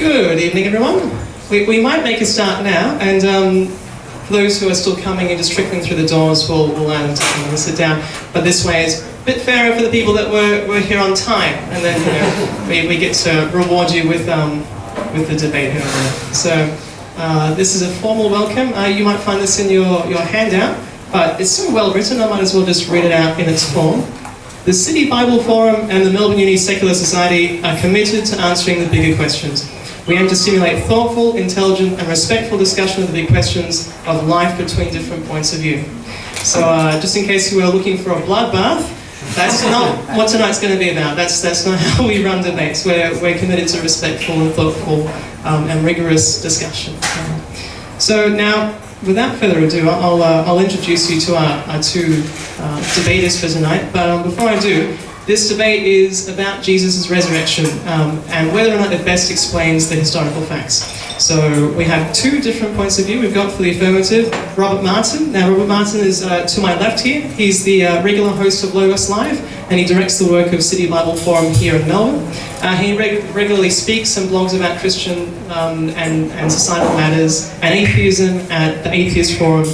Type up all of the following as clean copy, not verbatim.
Good evening, everyone. We might make a start now, and for those who are still coming and just trickling through the doors, we'll allow them to come and sit down. But this way is a bit fairer for the people that were here on time, and then we get to reward you with the debate here. So this is a formal welcome. You might find this in your handout, but it's so well written, I might as well just read it out in its form. The City Bible Forum and the Melbourne Uni Secular Society are committed to answering the bigger questions. We aim to stimulate thoughtful, intelligent and respectful discussion of the big questions of life between different points of view. So just in case you were looking for a bloodbath, that's not what tonight's going to be about. That's not how we run debates. We're committed to respectful and thoughtful and rigorous discussion. So now, without further ado, I'll introduce you to our two debaters for tonight. But before I do, this debate is about Jesus' resurrection and whether or not it best explains the historical facts. So we have two different points of view. We've got for the affirmative, Robert Martin. Now Robert Martin is to my left here. He's the regular host of Logos Live, and he directs the work of City Bible Forum here in Melbourne. He regularly speaks and blogs about Christian and societal matters and atheism at the Atheist Forum.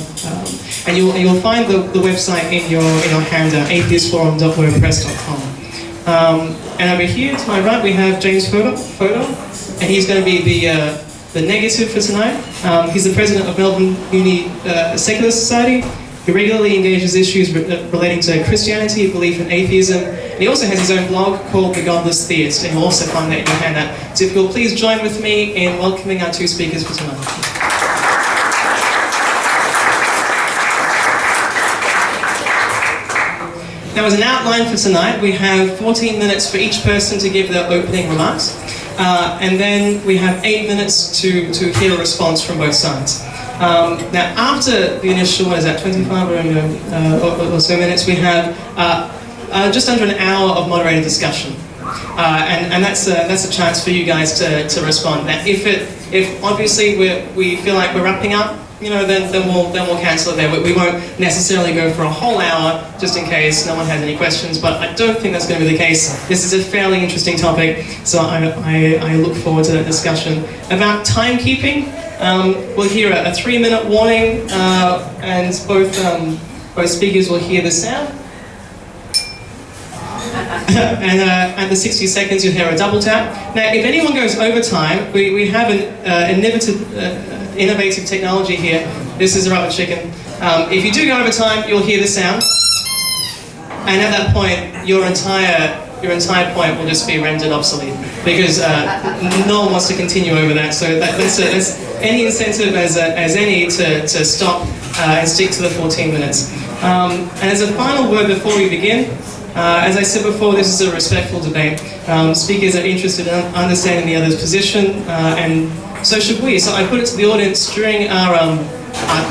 And you'll find the website in your handout, atheistforum.wordpress.com. And over here to my right we have James Fodor, and he's going to be the negative for tonight. He's the president of Melbourne Uni Secular Society. He regularly engages issues relating to Christianity, belief in atheism, and he also has his own blog called The Godless Theist, and you'll also find that in your handout. So if you'll please join with me in welcoming our two speakers for tonight. Now, as an outline for tonight, we have 14 minutes for each person to give their opening remarks, and then we have 8 minutes to hear a response from both sides. Now, after the initial, 25 or so minutes, we have just under an hour of moderated discussion, and that's a chance for you guys to respond. Now, if obviously we feel like we're wrapping up, then we'll cancel it there. We won't necessarily go for a whole hour, just in case no one has any questions, but I don't think that's going to be the case. This is a fairly interesting topic, so I look forward to that discussion. About timekeeping, we'll hear a 3-minute warning, and both speakers will hear the sound. And at the 60 seconds you'll hear a double tap. Now, if anyone goes over time, we have an innovative technology here. This is a rubber chicken. If you do go over time, you'll hear the sound, and at that point, your entire point will just be rendered obsolete, because no one wants to continue over that. So that's any incentive as any to stop and stick to the 14 minutes. And as a final word before we begin, as I said before, this is a respectful debate. Speakers are interested in understanding the other's position, and so should we. So I put it to the audience during our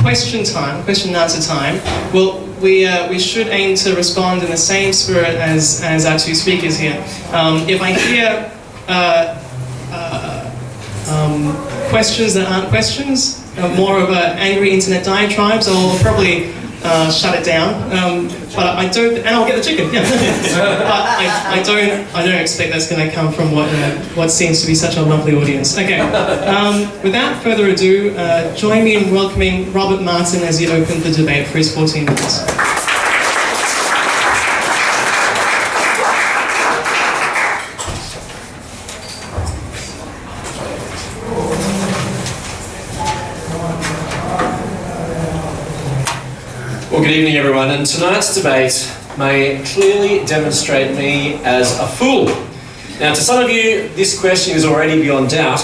question and answer time. Well, we should aim to respond in the same spirit as our two speakers here. If I hear questions that aren't questions, more of angry internet diatribes, I'll probably shut it down. But I don't, and I'll get the chicken. Yeah. But I don't expect that's going to come from what seems to be such a lovely audience. Okay. Without further ado, join me in welcoming Robert Martin as he opened the debate for his 14 minutes. Well, good evening, everyone, and tonight's debate may clearly demonstrate me as a fool. Now, to some of you, this question is already beyond doubt,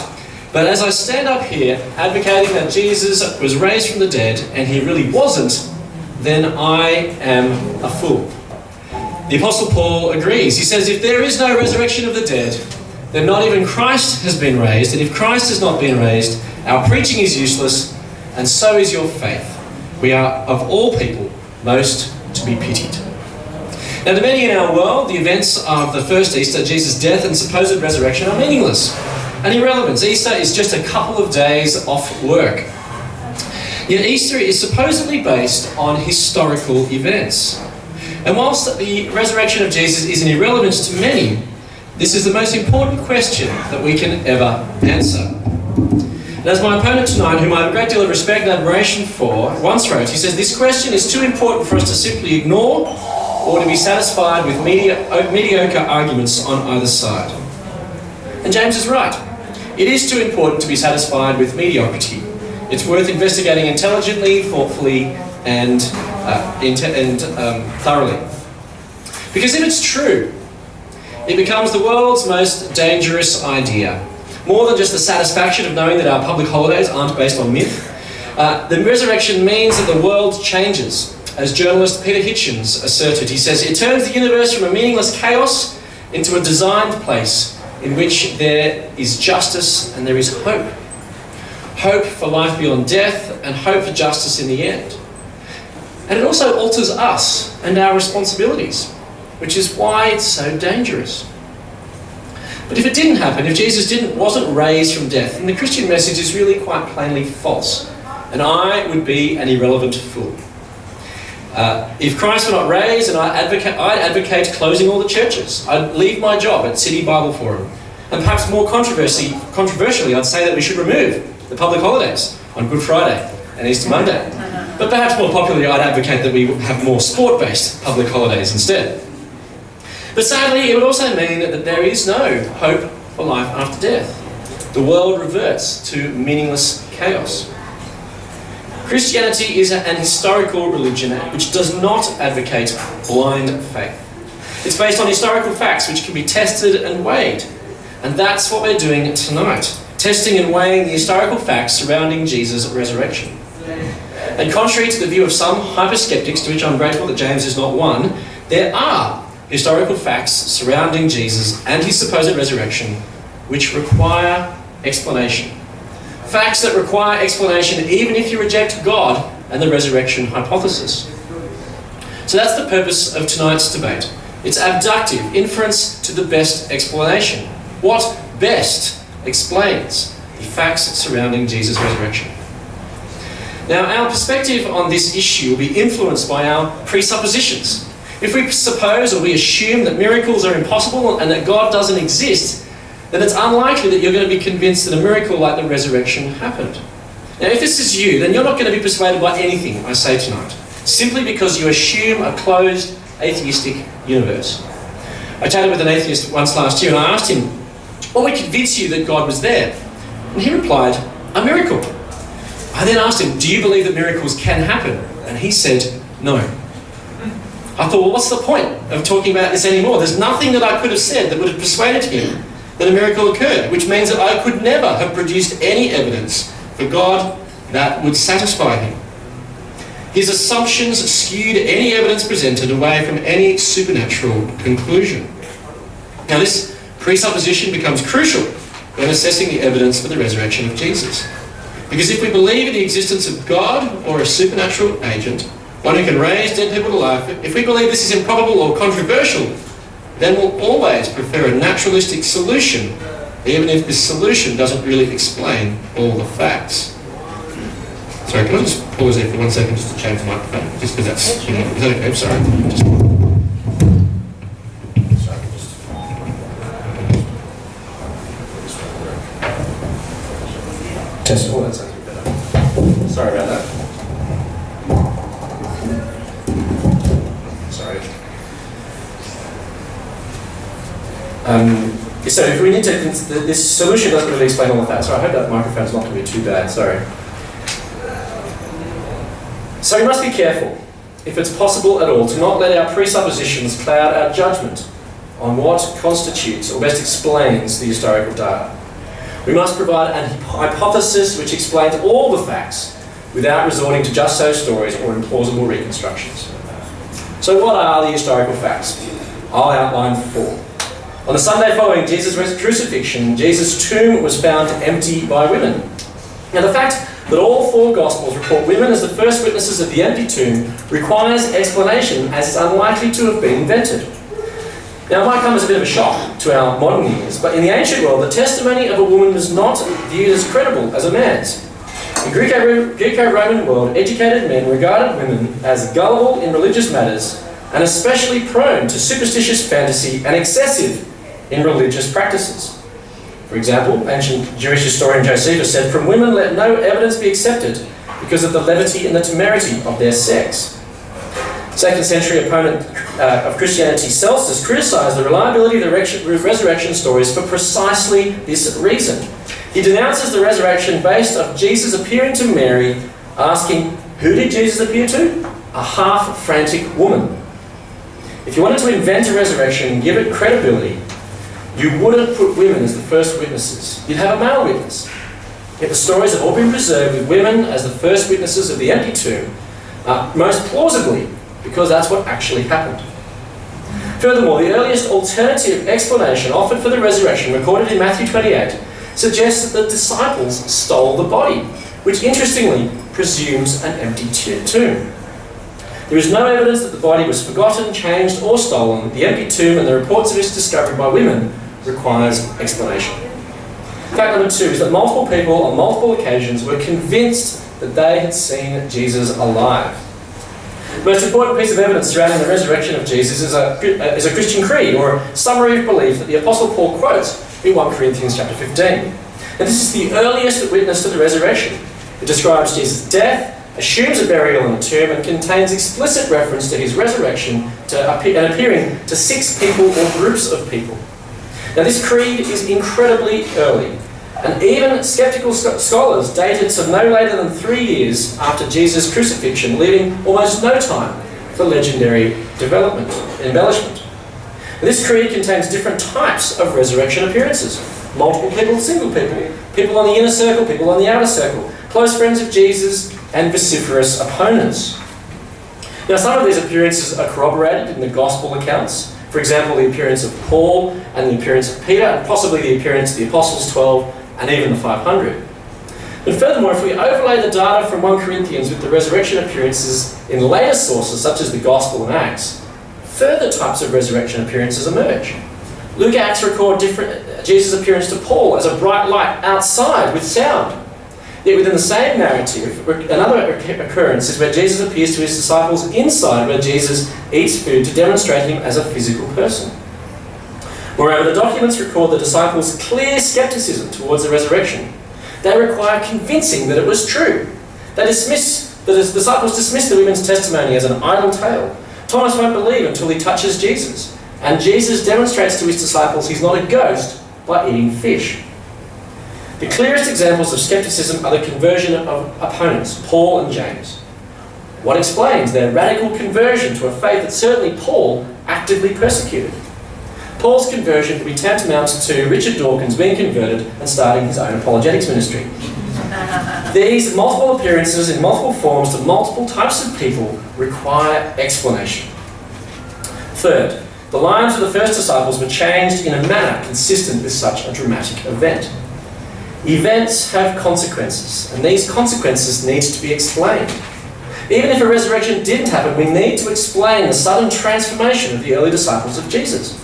but as I stand up here advocating that Jesus was raised from the dead and he really wasn't, then I am a fool. The Apostle Paul agrees. He says, if there is no resurrection of the dead, then not even Christ has been raised, and if Christ has not been raised, our preaching is useless, and so is your faith. We are, of all people, most to be pitied. Now, to many in our world, the events of the first Easter, Jesus' death and supposed resurrection, are meaningless and irrelevant. Easter is just a couple of days off work. Yet Easter is supposedly based on historical events. And whilst the resurrection of Jesus is an irrelevance to many, This is the most important question that we can ever answer. And as my opponent tonight, whom I have a great deal of respect and admiration for, once wrote, he says, "This question is too important for us to simply ignore or to be satisfied with mediocre arguments on either side." And James is right. It is too important to be satisfied with mediocrity. It's worth investigating intelligently, thoughtfully, and thoroughly. Because if it's true, it becomes the world's most dangerous idea. More than just the satisfaction of knowing that our public holidays aren't based on myth, the resurrection means that the world changes. As journalist Peter Hitchens asserted, he says, "It turns the universe from a meaningless chaos into a designed place in which there is justice and there is hope. Hope for life beyond death and hope for justice in the end." And it also alters us and our responsibilities, which is why it's so dangerous. But if it didn't happen, if Jesus wasn't raised from death, then the Christian message is really quite plainly false, and I would be an irrelevant fool. If Christ were not raised, and I'd advocate closing all the churches. I'd leave my job at City Bible Forum. And perhaps more controversially, I'd say that we should remove the public holidays on Good Friday and Easter Monday. But perhaps more popularly, I'd advocate that we have more sport-based public holidays instead. But sadly, it would also mean that there is no hope for life after death. The world reverts to meaningless chaos. Christianity is an historical religion which does not advocate blind faith. It's based on historical facts which can be tested and weighed. And that's what we're doing tonight, testing and weighing the historical facts surrounding Jesus' resurrection. And contrary to the view of some hyper-skeptics, to which I'm grateful that James is not one, there are historical facts surrounding Jesus and his supposed resurrection which require explanation. Facts that require explanation even if you reject God and the resurrection hypothesis. So that's the purpose of tonight's debate. It's abductive inference to the best explanation. What best explains the facts surrounding Jesus' resurrection? Now, our perspective on this issue will be influenced by our presuppositions. If we suppose or we assume that miracles are impossible and that God doesn't exist, then it's unlikely that you're going to be convinced that a miracle like the resurrection happened. Now, if this is you, then you're not going to be persuaded by anything I say tonight, simply because you assume a closed, atheistic universe. I chatted with an atheist once last year and I asked him, what would convince you that God was there? And he replied, a miracle. I then asked him, do you believe that miracles can happen? And he said, no. I thought, well, what's the point of talking about this anymore? There's nothing that I could have said that would have persuaded him that a miracle occurred, which means that I could never have produced any evidence for God that would satisfy him. His assumptions skewed any evidence presented away from any supernatural conclusion. Now, this presupposition becomes crucial when assessing the evidence for the resurrection of Jesus. Because if we believe in the existence of God or a supernatural agent, one who can raise dead people to life, if we believe this is improbable or controversial, then we'll always prefer a naturalistic solution, even if this solution doesn't really explain all the facts. Sorry, can I just pause there for 1 second just to change the microphone? Just because that's, you know, is that okay? I'm sorry. Test. Oh, that's actually better. Sorry about that. Sorry. So if we need to, this solution doesn't really explain all of that, so I hope that microphone's not going to be too bad, sorry. So we must be careful, if it's possible at all, to not let our presuppositions cloud our judgment on what constitutes or best explains the historical data. We must provide a hypothesis which explains all the facts without resorting to just so stories or implausible reconstructions. So what are the historical facts? I'll outline 4. On the Sunday following Jesus' crucifixion, Jesus' tomb was found empty by women. Now the fact that all 4 Gospels report women as the first witnesses of the empty tomb requires explanation, as it's unlikely to have been invented. Now it might come as a bit of a shock to our modern ears, but in the ancient world, the testimony of a woman was not viewed as credible as a man's. In the Greco-Roman world, educated men regarded women as gullible in religious matters and especially prone to superstitious fantasy and excessive in religious practices. For example, ancient Jewish historian Josephus said, "From women let no evidence be accepted because of the levity and the temerity of their sex." 2nd century opponent of Christianity, Celsus, criticised the reliability of the resurrection stories for precisely this reason. He denounces the resurrection based on Jesus appearing to Mary, asking, who did Jesus appear to? A half-frantic woman. If you wanted to invent a resurrection and give it credibility, you wouldn't put women as the first witnesses. You'd have a male witness. Yet the stories have all been preserved with women as the first witnesses of the empty tomb, most plausibly because that's what actually happened. Furthermore, the earliest alternative explanation offered for the resurrection, recorded in Matthew 28, suggests that the disciples stole the body, which interestingly presumes an empty tomb. There is no evidence that the body was forgotten, changed, or stolen. The empty tomb and the reports of its discovery by women requires explanation. Fact number 2 is that multiple people on multiple occasions were convinced that they had seen Jesus alive. The most important piece of evidence surrounding the resurrection of Jesus is a Christian creed, or a summary of belief that the Apostle Paul quotes in 1 Corinthians chapter 15. And this is the earliest witness to the resurrection. It describes Jesus' death, assumes a burial in a tomb, and contains explicit reference to his resurrection and appearing to 6 people or groups of people. Now this creed is incredibly early, and even skeptical scholars date it to no later than 3 years after Jesus' crucifixion, leaving almost no time for legendary embellishment. And this creed contains different types of resurrection appearances. Multiple people, single people, people on the inner circle, people on the outer circle, close friends of Jesus, and vociferous opponents. Now some of these appearances are corroborated in the gospel accounts. For example, the appearance of Paul and the appearance of Peter, and possibly the appearance of the Apostles 12 and even the 500. But furthermore, if we overlay the data from 1 Corinthians with the resurrection appearances in later sources such as the Gospel and Acts, further types of resurrection appearances emerge. Luke and Acts record Jesus' appearance to Paul as a bright light outside with sound. Yet within the same narrative, another occurrence is where Jesus appears to his disciples inside, where Jesus eats food to demonstrate him as a physical person. Moreover, the documents record the disciples' clear skepticism towards the resurrection. They require convincing that it was true. The disciples dismiss the women's testimony as an idle tale. Thomas won't believe until he touches Jesus. And Jesus demonstrates to his disciples he's not a ghost by eating fish. The clearest examples of skepticism are the conversion of opponents, Paul and James. What explains their radical conversion to a faith that certainly Paul actively persecuted? Paul's conversion could be tantamount to Richard Dawkins being converted and starting his own apologetics ministry. These multiple appearances in multiple forms to multiple types of people require explanation. Third, the lives of the first disciples were changed in a manner consistent with such a dramatic event. Events have consequences, and these consequences need to be explained. Even if a resurrection didn't happen, we need to explain the sudden transformation of the early disciples of Jesus.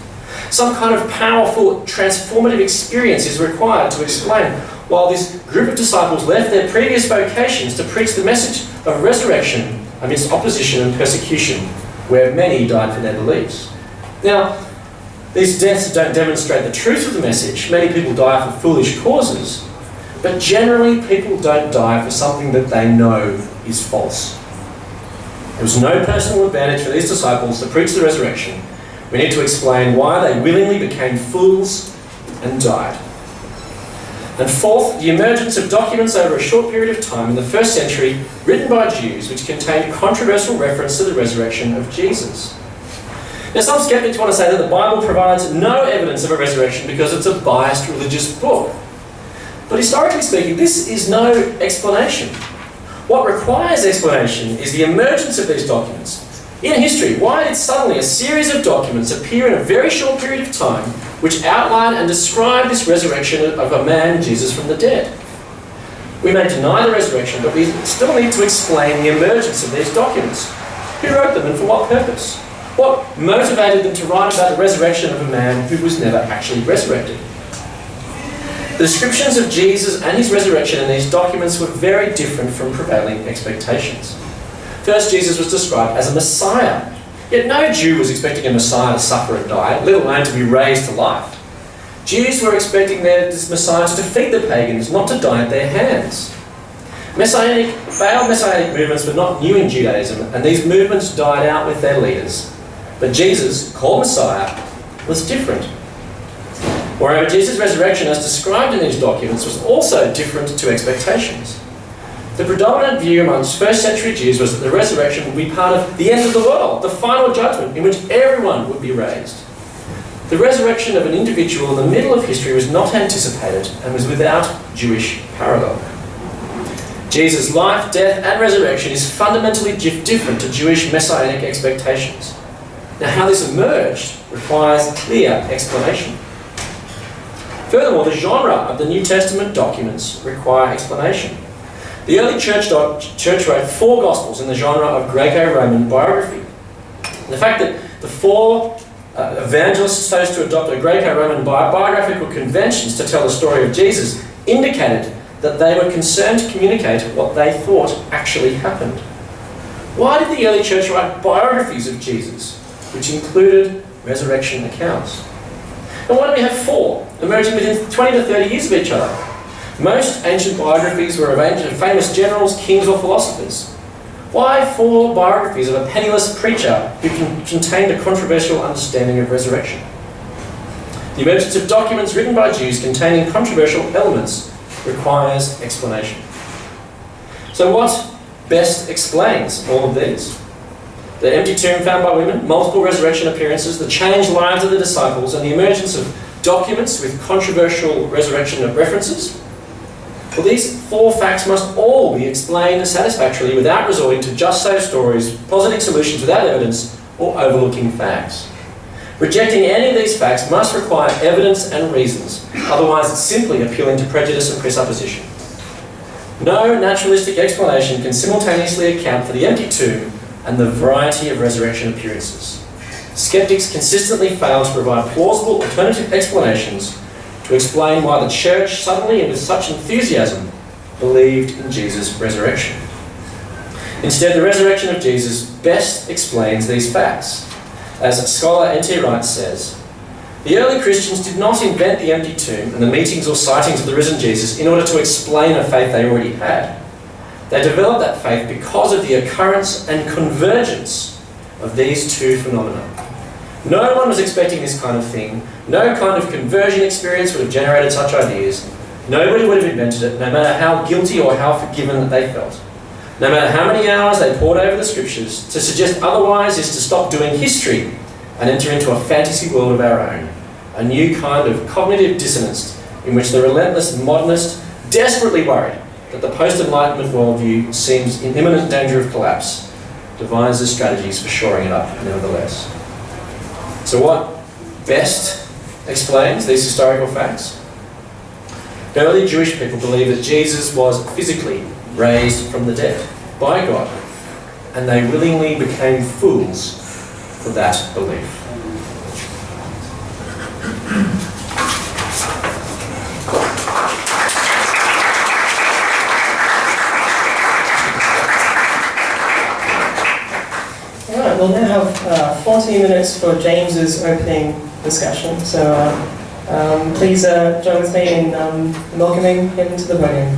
Some kind of powerful, transformative experience is required to explain why this group of disciples left their previous vocations to preach the message of resurrection amidst opposition and persecution, where many died for their beliefs. Now, these deaths don't demonstrate the truth of the message. Many people die for foolish causes, but generally people don't die for something that they know is false. There was no personal advantage for these disciples to preach the resurrection. We need to explain why they willingly became fools and died. And fourth, the emergence of documents over a short period of time in the 1st century written by Jews which contained controversial reference to the resurrection of Jesus. Now some skeptics want to say that the Bible provides no evidence of a resurrection because it's a biased religious book. But historically speaking, this is no explanation. What requires explanation is the emergence of these documents. In history, why did suddenly a series of documents appear in a very short period of time which outline and describe this resurrection of a man, Jesus, from the dead? We may deny the resurrection, but we still need to explain the emergence of these documents. Who wrote them and for what purpose? What motivated them to write about the resurrection of a man who was never actually resurrected? The descriptions of Jesus and his resurrection in these documents were very different from prevailing expectations. First, Jesus was described as a Messiah. Yet no Jew was expecting a Messiah to suffer and die, let alone to be raised to life. Jews were expecting this Messiah to defeat the pagans, not to die at their hands. Failed messianic movements were not new in Judaism, and these movements died out with their leaders. But Jesus, called Messiah, was different. Moreover, Jesus' resurrection, as described in these documents, was also different to expectations. The predominant view amongst first century Jews was that the resurrection would be part of the end of the world, the final judgment in which everyone would be raised. The resurrection of an individual in the middle of history was not anticipated and was without Jewish parallel. Jesus' life, death and resurrection is fundamentally different to Jewish messianic expectations. Now, how this emerged requires clear explanation. Furthermore, the genre of the New Testament documents require explanation. The early church wrote 4 Gospels in the genre of Greco-Roman biography. The fact that the 4 evangelists chose to adopt a Greco-Roman biographical conventions to tell the story of Jesus indicated that they were concerned to communicate what they thought actually happened. Why did the early church write biographies of Jesus, which included resurrection accounts? And why do we have 4, emerging within 20 to 30 years of each other? Most ancient biographies were of famous generals, kings or philosophers. Why 4 biographies of a penniless preacher who contained a controversial understanding of resurrection? The emergence of documents written by Jews containing controversial elements requires explanation. So what best explains all of these? The empty tomb found by women, multiple resurrection appearances, the changed lives of the disciples, and the emergence of documents with controversial resurrection references? Well, these 4 facts must all be explained satisfactorily without resorting to just-so stories, positing solutions without evidence, or overlooking facts. Rejecting any of these facts must require evidence and reasons, otherwise it's simply appealing to prejudice and presupposition. No naturalistic explanation can simultaneously account for the empty tomb and the variety of resurrection appearances. Skeptics consistently fail to provide plausible alternative explanations to explain why the church suddenly and with such enthusiasm believed in Jesus' resurrection. Instead, the resurrection of Jesus best explains these facts. As scholar N.T. Wright says, the early Christians did not invent the empty tomb and the meetings or sightings of the risen Jesus in order to explain a faith they already had. They developed that faith because of the occurrence and convergence of these 2 phenomena. No one was expecting this kind of thing. No kind of conversion experience would have generated such ideas. Nobody would have invented it, no matter how guilty or how forgiven that they felt. No matter how many hours they pored over the scriptures, to suggest otherwise is to stop doing history and enter into a fantasy world of our own, a new kind of cognitive dissonance in which the relentless modernist, desperately worried that the post-enlightenment worldview seems in imminent danger of collapse, devises strategies for shoring it up nevertheless. So what best explains these historical facts? Early Jewish people believed that Jesus was physically raised from the dead by God, and they willingly became fools for that belief. Alright, we'll now have 14 minutes for James's opening discussion, so please join with me in welcoming him to the podium.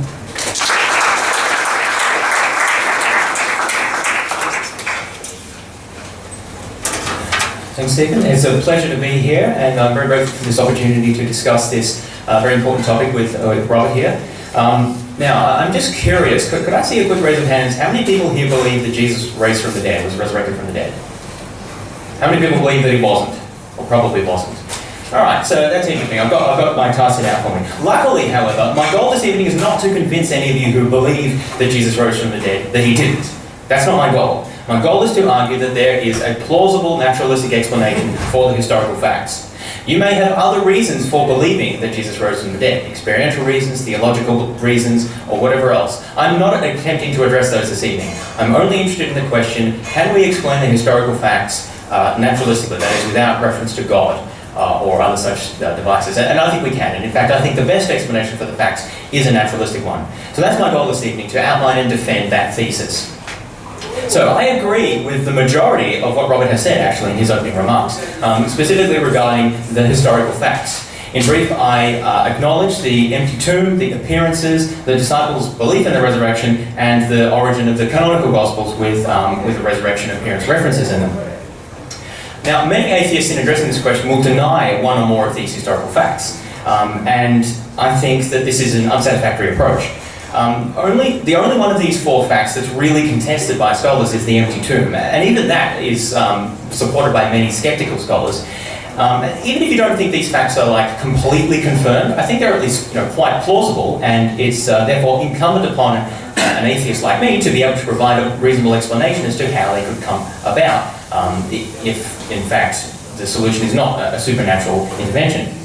Thanks, Stephen. It's a pleasure to be here, and I'm very grateful for this opportunity to discuss this very important topic with Robert here. Now, I'm just curious, could I see a quick raise of hands? How many people here believe that Jesus raised from the dead, was resurrected from the dead? How many people believe that he wasn't, or probably wasn't? All right, so that's interesting. I've got my task set out for me. Luckily, however, my goal this evening is not to convince any of you who believe that Jesus rose from the dead that he didn't. That's not my goal. My goal is to argue that there is a plausible naturalistic explanation for the historical facts. You may have other reasons for believing that Jesus rose from the dead, experiential reasons, theological reasons, or whatever else. I'm not attempting to address those this evening. I'm only interested in the question, can we explain the historical facts naturalistically, that is, without reference to God or other such devices? And I think we can. And in fact, I think the best explanation for the facts is a naturalistic one. So that's my goal this evening, to outline and defend that thesis. So I agree with the majority of what Robert has said, actually, in his opening remarks, specifically regarding the historical facts. In brief, I acknowledge the empty tomb, the appearances, the disciples' belief in the resurrection, and the origin of the canonical Gospels with the resurrection appearance references in them. Now, many atheists in addressing this question will deny one or more of these historical facts, and I think that this is an unsatisfactory approach. The only one of these four facts that's really contested by scholars is the empty tomb, and even that is supported by many skeptical scholars. Even if you don't think these facts are completely confirmed, I think they're at least quite plausible, and it's therefore incumbent upon an atheist like me to be able to provide a reasonable explanation as to how they could come about, if in fact the solution is not a supernatural intervention.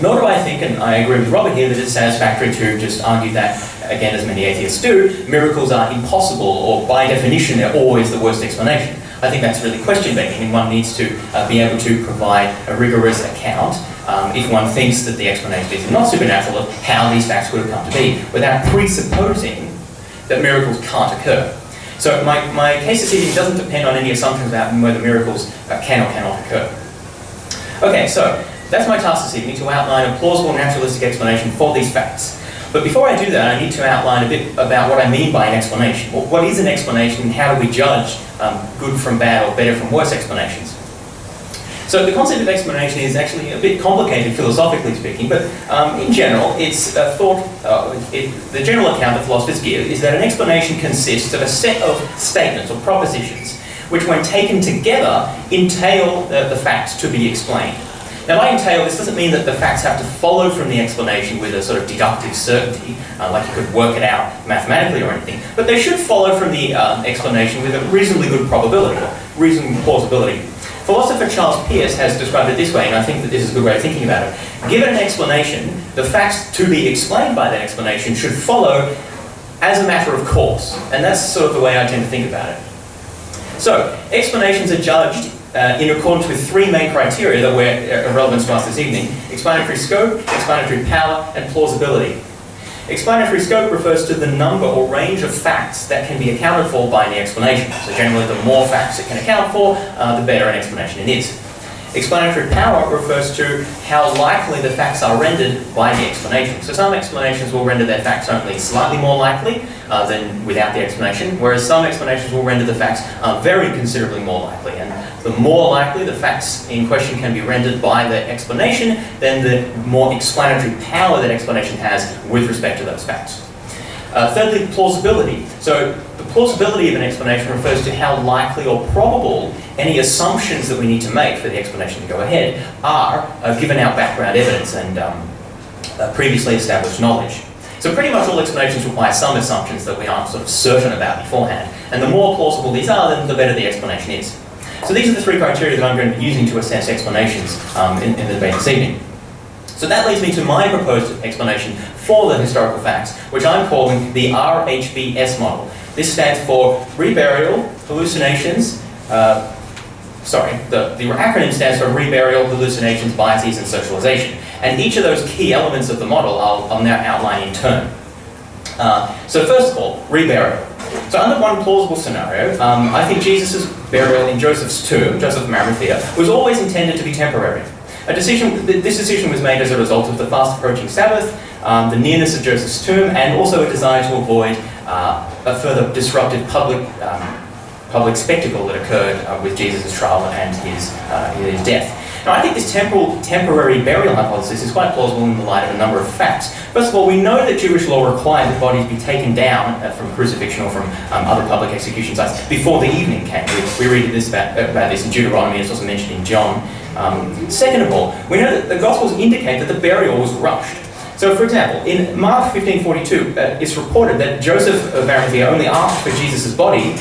Nor do I think, and I agree with Robert here, that it's satisfactory to just argue that, again, as many atheists do, miracles are impossible, or by definition they're always the worst explanation. I think that's really question-begging, and one needs to be able to provide a rigorous account, if one thinks that the explanation is not supernatural, of how these facts would have come to be, without presupposing that miracles can't occur. So my case decision doesn't depend on any assumptions about whether miracles can or cannot occur. Okay, so that's my task this evening, to outline a plausible naturalistic explanation for these facts. But before I do that, I need to outline a bit about what I mean by an explanation. What is an explanation, and how do we judge good from bad or better from worse explanations? So the concept of explanation is actually a bit complicated philosophically speaking, but in general, it's the general account that philosophers give is that an explanation consists of a set of statements or propositions which, when taken together, entail the facts to be explained. Now, by entail, this doesn't mean that the facts have to follow from the explanation with a sort of deductive certainty, like you could work it out mathematically or anything, but they should follow from the explanation with a reasonably good probability, or reasonable plausibility. Philosopher Charles Peirce has described it this way, and I think that this is a good way of thinking about it. Given an explanation, the facts to be explained by that explanation should follow as a matter of course, and that's sort of the way I tend to think about it. So, explanations are judged in accordance with three main criteria that were relevant to us this evening: explanatory scope, explanatory power, and plausibility. Explanatory scope refers to the number or range of facts that can be accounted for by the explanation. So generally, the more facts it can account for, the better an explanation it is. Explanatory power refers to how likely the facts are rendered by the explanation. So some explanations will render their facts only slightly more likely than without the explanation, whereas some explanations will render the facts very considerably more likely. And the more likely the facts in question can be rendered by the explanation, then the more explanatory power that explanation has with respect to those facts. Thirdly, plausibility. So the plausibility of an explanation refers to how likely or probable any assumptions that we need to make for the explanation to go ahead are, given our background evidence and previously established knowledge. So pretty much all explanations require some assumptions that we aren't sort of certain about beforehand, and the more plausible these are, then the better the explanation is. So these are the three criteria that I'm going to be using to assess explanations in the debate this evening. So that leads me to my proposed explanation for the historical facts, which I'm calling the RHBS model. This stands for reburial, hallucinations, the acronym stands for reburial, hallucinations, biases, and socialization. And each of those key elements of the model I'll now outline in turn. So first of all, reburial. So under one plausible scenario, I think Jesus' burial in Joseph's tomb, Joseph of Arimathea, was always intended to be temporary. This decision was made as a result of the fast approaching Sabbath, the nearness of Joseph's tomb, and also a desire to avoid a further disruptive public spectacle that occurred with Jesus' trial and his death. Now, I think this temporary burial hypothesis is quite plausible in the light of a number of facts. First of all, we know that Jewish law required that bodies be taken down from crucifixion or from other public execution sites before the evening came. We read about this in Deuteronomy, it's also mentioned in John. Second of all, we know that the Gospels indicate that the burial was rushed. So, for example, in Mark 15:42, it's reported that Joseph of Arimathea only asked for Jesus' body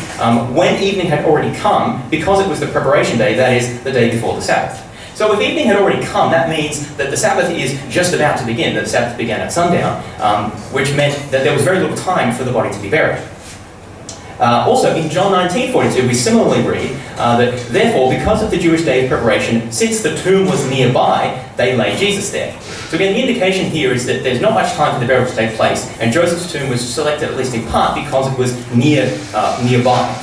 when evening had already come, because it was the preparation day, that is, the day before the Sabbath. So if evening had already come, that means that the Sabbath is just about to begin, that the Sabbath began at sundown, which meant that there was very little time for the body to be buried. Also, in John 19:42, we similarly read that, therefore, because of the Jewish day of preparation, since the tomb was nearby, they laid Jesus there. So again, the indication here is that there's not much time for the burial to take place, and Joseph's tomb was selected, at least in part, because it was nearby.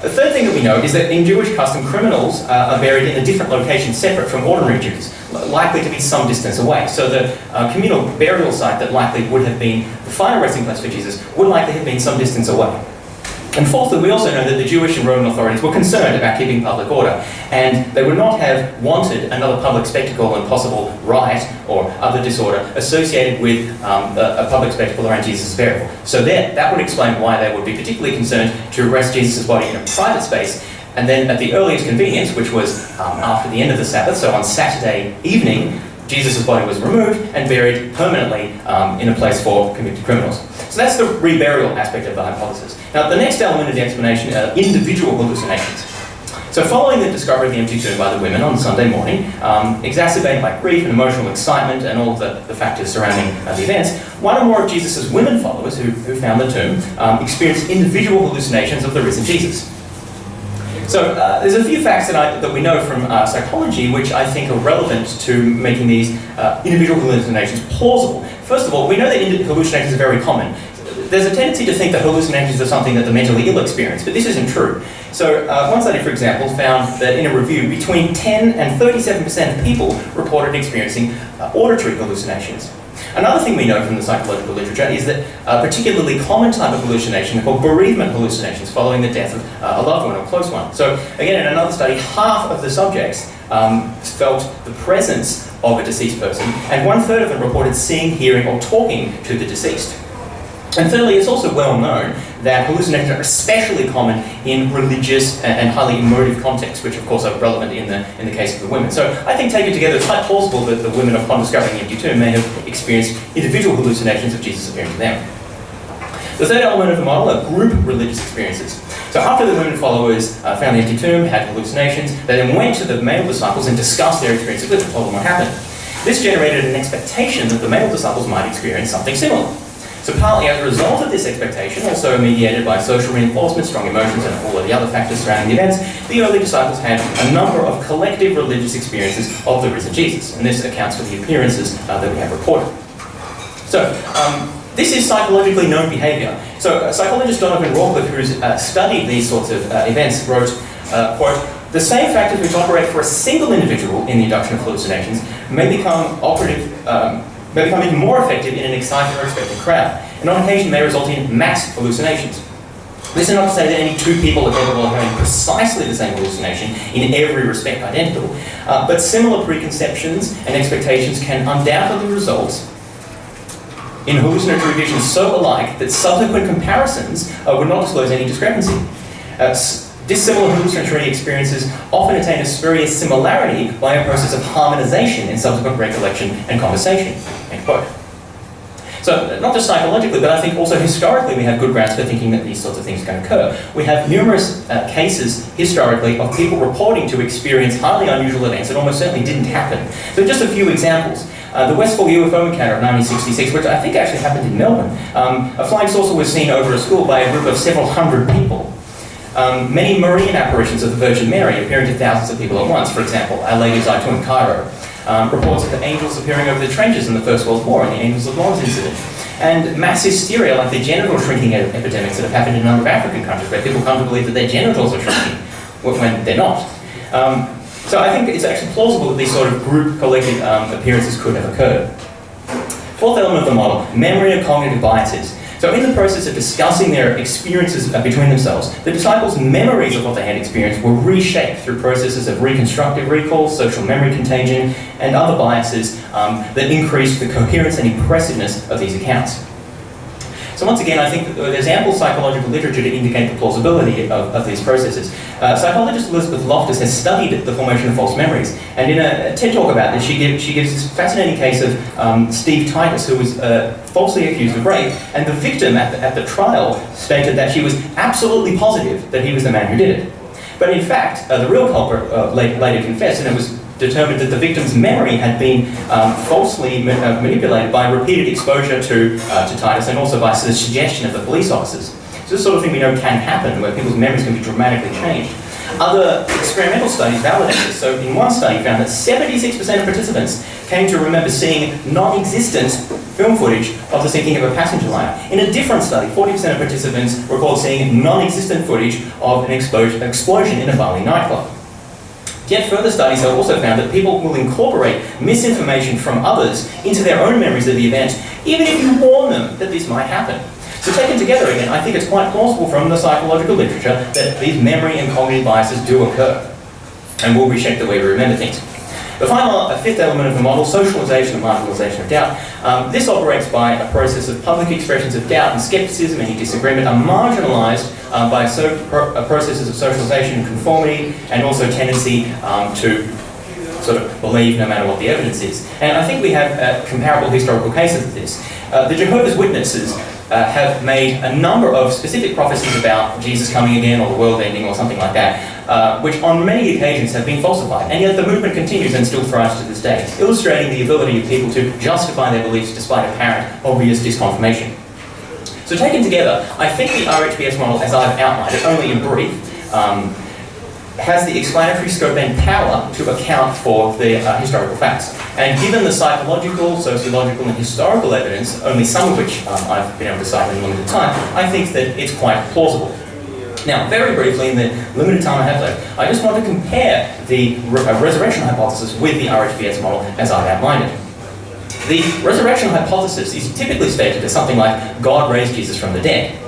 The third thing that we know is that in Jewish custom, criminals are buried in a different location separate from ordinary Jews, likely to be some distance away. So the communal burial site that likely would have been the final resting place for Jesus would likely have been some distance away. And fourthly, we also know that the Jewish and Roman authorities were concerned about keeping public order, and they would not have wanted another public spectacle and possible riot or other disorder associated with a public spectacle around Jesus' burial. So that would explain why they would be particularly concerned to arrest Jesus' body in a private space, and then at the earliest convenience, which was after the end of the Sabbath, so on Saturday evening, Jesus' body was removed and buried permanently in a place for convicted criminals. So that's the reburial aspect of the hypothesis. Now, the next element of the explanation are individual hallucinations. So following the discovery of the empty tomb by the women on Sunday morning, exacerbated by grief and emotional excitement and all of the factors surrounding the events, one or more of Jesus' women followers who found the tomb experienced individual hallucinations of the risen Jesus. So there's a few facts that we know from psychology which I think are relevant to making these individual hallucinations plausible. First of all, we know that hallucinations are very common. There's a tendency to think that hallucinations are something that the mentally ill experience, but this isn't true. So one study, for example, found that in a review, between 10 and 37% of people reported experiencing auditory hallucinations. Another thing we know from the psychological literature is that a particularly common type of hallucination called bereavement hallucinations following the death of a loved one or close one. So again, in another study, half of the subjects felt the presence of a deceased person, and 1/3 of them reported seeing, hearing, or talking to the deceased. And thirdly, it's also well known that hallucinations are especially common in religious and highly emotive contexts, which of course are relevant in the case of the women. So I think taken together, it's quite plausible that the women, upon discovering the empty tomb, may have experienced individual hallucinations of Jesus appearing to them. The third element of the model are group religious experiences. So after the women followers found the empty tomb, had hallucinations, they then went to the male disciples and discussed their experiences with them, told them what happened. This generated an expectation that the male disciples might experience something similar. So partly as a result of this expectation, also mediated by social reinforcement, strong emotions, and all of the other factors surrounding the events, the early disciples had a number of collective religious experiences of the risen Jesus, and this accounts for the appearances that we have reported. So this is psychologically known behaviour. So psychologist Donovan Rawcliffe, who's studied these sorts of events, wrote, quote, "The same factors which operate for a single individual in the induction of hallucinations may become even more effective in an excited or expectant crowd, and on occasion may result in mass hallucinations. This is not to say that any two people are capable of having precisely the same hallucination in every respect identical, but similar preconceptions and expectations can undoubtedly result in hallucinatory visions so alike that subsequent comparisons would not disclose any discrepancy. Dissimilar hallucinatory experiences often attain a spurious similarity by a process of harmonization in subsequent recollection and conversation." End quote. So not just psychologically, but I think also historically we have good grounds for thinking that these sorts of things can occur. We have numerous cases historically of people reporting to experience highly unusual events that almost certainly didn't happen. So just a few examples. The Westfall UFO encounter of 1966, which I think actually happened in Melbourne. A flying saucer was seen over a school by a group of several hundred people. Many marine apparitions of the Virgin Mary appearing to thousands of people at once, for example, Our Lady of Zaitun in Cairo. Reports of the angels appearing over the trenches in the First World War and the Angels of Mons incident. And mass hysteria like the genital shrinking epidemics that have happened in a number of African countries where people come to believe that their genitals are shrinking when they're not. So I think it's actually plausible that these sort of group collective appearances could have occurred. Fourth element of the model, memory and cognitive biases. So in the process of discussing their experiences between themselves, the disciples' memories of what they had experienced were reshaped through processes of reconstructive recall, social memory contagion, and other biases that increased the coherence and impressiveness of these accounts. So once again, I think that there's ample psychological literature to indicate the plausibility of these processes. Psychologist Elizabeth Loftus has studied the formation of false memories, and in a TED Talk about this, she gives this fascinating case of Steve Titus, who was falsely accused of rape, and the victim at the trial stated that she was absolutely positive that he was the man who did it. But in fact, the real culprit later confessed, and it was determined that the victim's memory had been falsely manipulated by repeated exposure to Titus and also by the suggestion of the police officers. So this sort of thing we know can happen, where people's memories can be dramatically changed. Other experimental studies validate this. So in one study found that 76% of participants came to remember seeing non-existent film footage of the sinking of a passenger liner. In a different study, 40% of participants recalled seeing non-existent footage of an explosion in a Bali nightclub. Yet further studies have also found that people will incorporate misinformation from others into their own memories of the event, even if you warn them that this might happen. So taken together again, I think it's quite plausible from the psychological literature that these memory and cognitive biases do occur and will reshape the way we remember things. The final, fifth element of the model, socialization and marginalization of doubt. This operates by a process of public expressions of doubt and skepticism, any disagreement are marginalized by processes of socialization and conformity, and also tendency to sort of believe no matter what the evidence is. And I think we have comparable historical cases of this. The Jehovah's Witnesses have made a number of specific prophecies about Jesus coming again or the world ending or something like that, which on many occasions have been falsified. And yet the movement continues and still thrives to this day, illustrating the ability of people to justify their beliefs despite apparent, obvious disconfirmation. So taken together, I think the RHBS model, as I've outlined it, only in brief, has the explanatory scope and power to account for the historical facts. And given the psychological, sociological and historical evidence, only some of which I've been able to cite in limited time, I think that it's quite plausible. Now, very briefly, in the limited time I have left, I just want to compare the resurrection hypothesis with the RHBS model as I've outlined it. The resurrection hypothesis is typically stated as something like, God raised Jesus from the dead.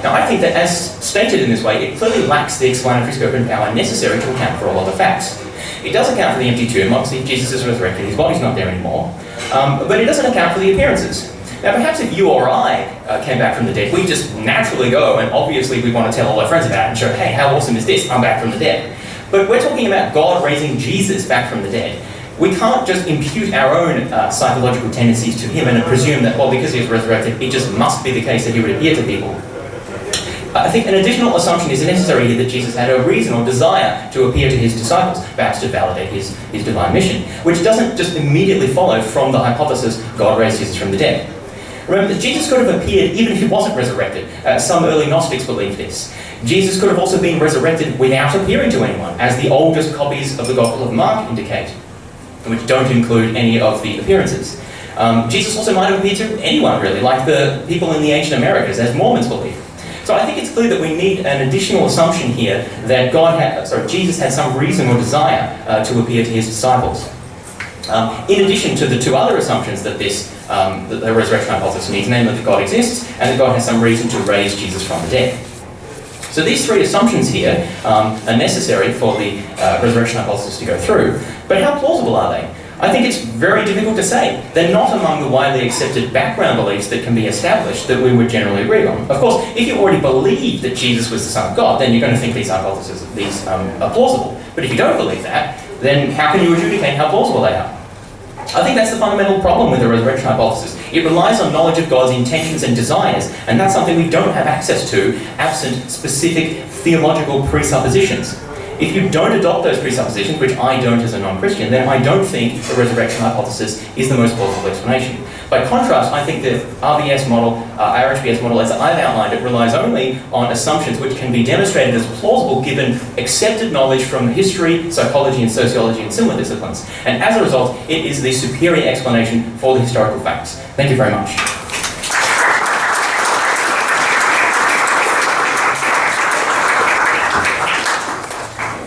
Now, I think that as stated in this way, it clearly lacks the explanatory scope and power necessary to account for all other facts. It does account for the empty tomb. Obviously, Jesus is resurrected, his body's not there anymore. But it doesn't account for the appearances. Now, perhaps if you or I came back from the dead, we just naturally go, and obviously we want to tell all our friends about it and show, hey, how awesome is this? I'm back from the dead. But we're talking about God raising Jesus back from the dead. We can't just impute our own psychological tendencies to him and presume that, well, because he was resurrected, it just must be the case that he would appear to people. I think an additional assumption is necessary here that Jesus had a reason or desire to appear to his disciples, perhaps to validate his divine mission, which doesn't just immediately follow from the hypothesis God raised Jesus from the dead. Remember that Jesus could have appeared even if he wasn't resurrected. Some early Gnostics believed this. Jesus could have also been resurrected without appearing to anyone, as the oldest copies of the Gospel of Mark indicate, which don't include any of the appearances. Jesus also might have appeared to anyone, really, like the people in the ancient Americas, as Mormons believe. So I think it's clear that we need an additional assumption here that Jesus had some reason or desire to appear to his disciples. In addition to the two other assumptions that that the resurrection hypothesis needs, namely that God exists and that God has some reason to raise Jesus from the dead. So these three assumptions here are necessary for the resurrection hypothesis to go through, but how plausible are they? I think it's very difficult to say. They're not among the widely accepted background beliefs that can be established that we would generally agree on. Of course, if you already believe that Jesus was the Son of God, then you're going to think these hypotheses are plausible. But if you don't believe that, then how can you adjudicate how plausible they are? I think that's the fundamental problem with the resurrection hypothesis. It relies on knowledge of God's intentions and desires, and that's something we don't have access to absent specific theological presuppositions. If you don't adopt those presuppositions, which I don't as a non-Christian, then I don't think the resurrection hypothesis is the most plausible explanation. By contrast, I think the RHBS model, as I've outlined it, relies only on assumptions which can be demonstrated as plausible given accepted knowledge from history, psychology and sociology and similar disciplines. And as a result, it is the superior explanation for the historical facts. Thank you very much.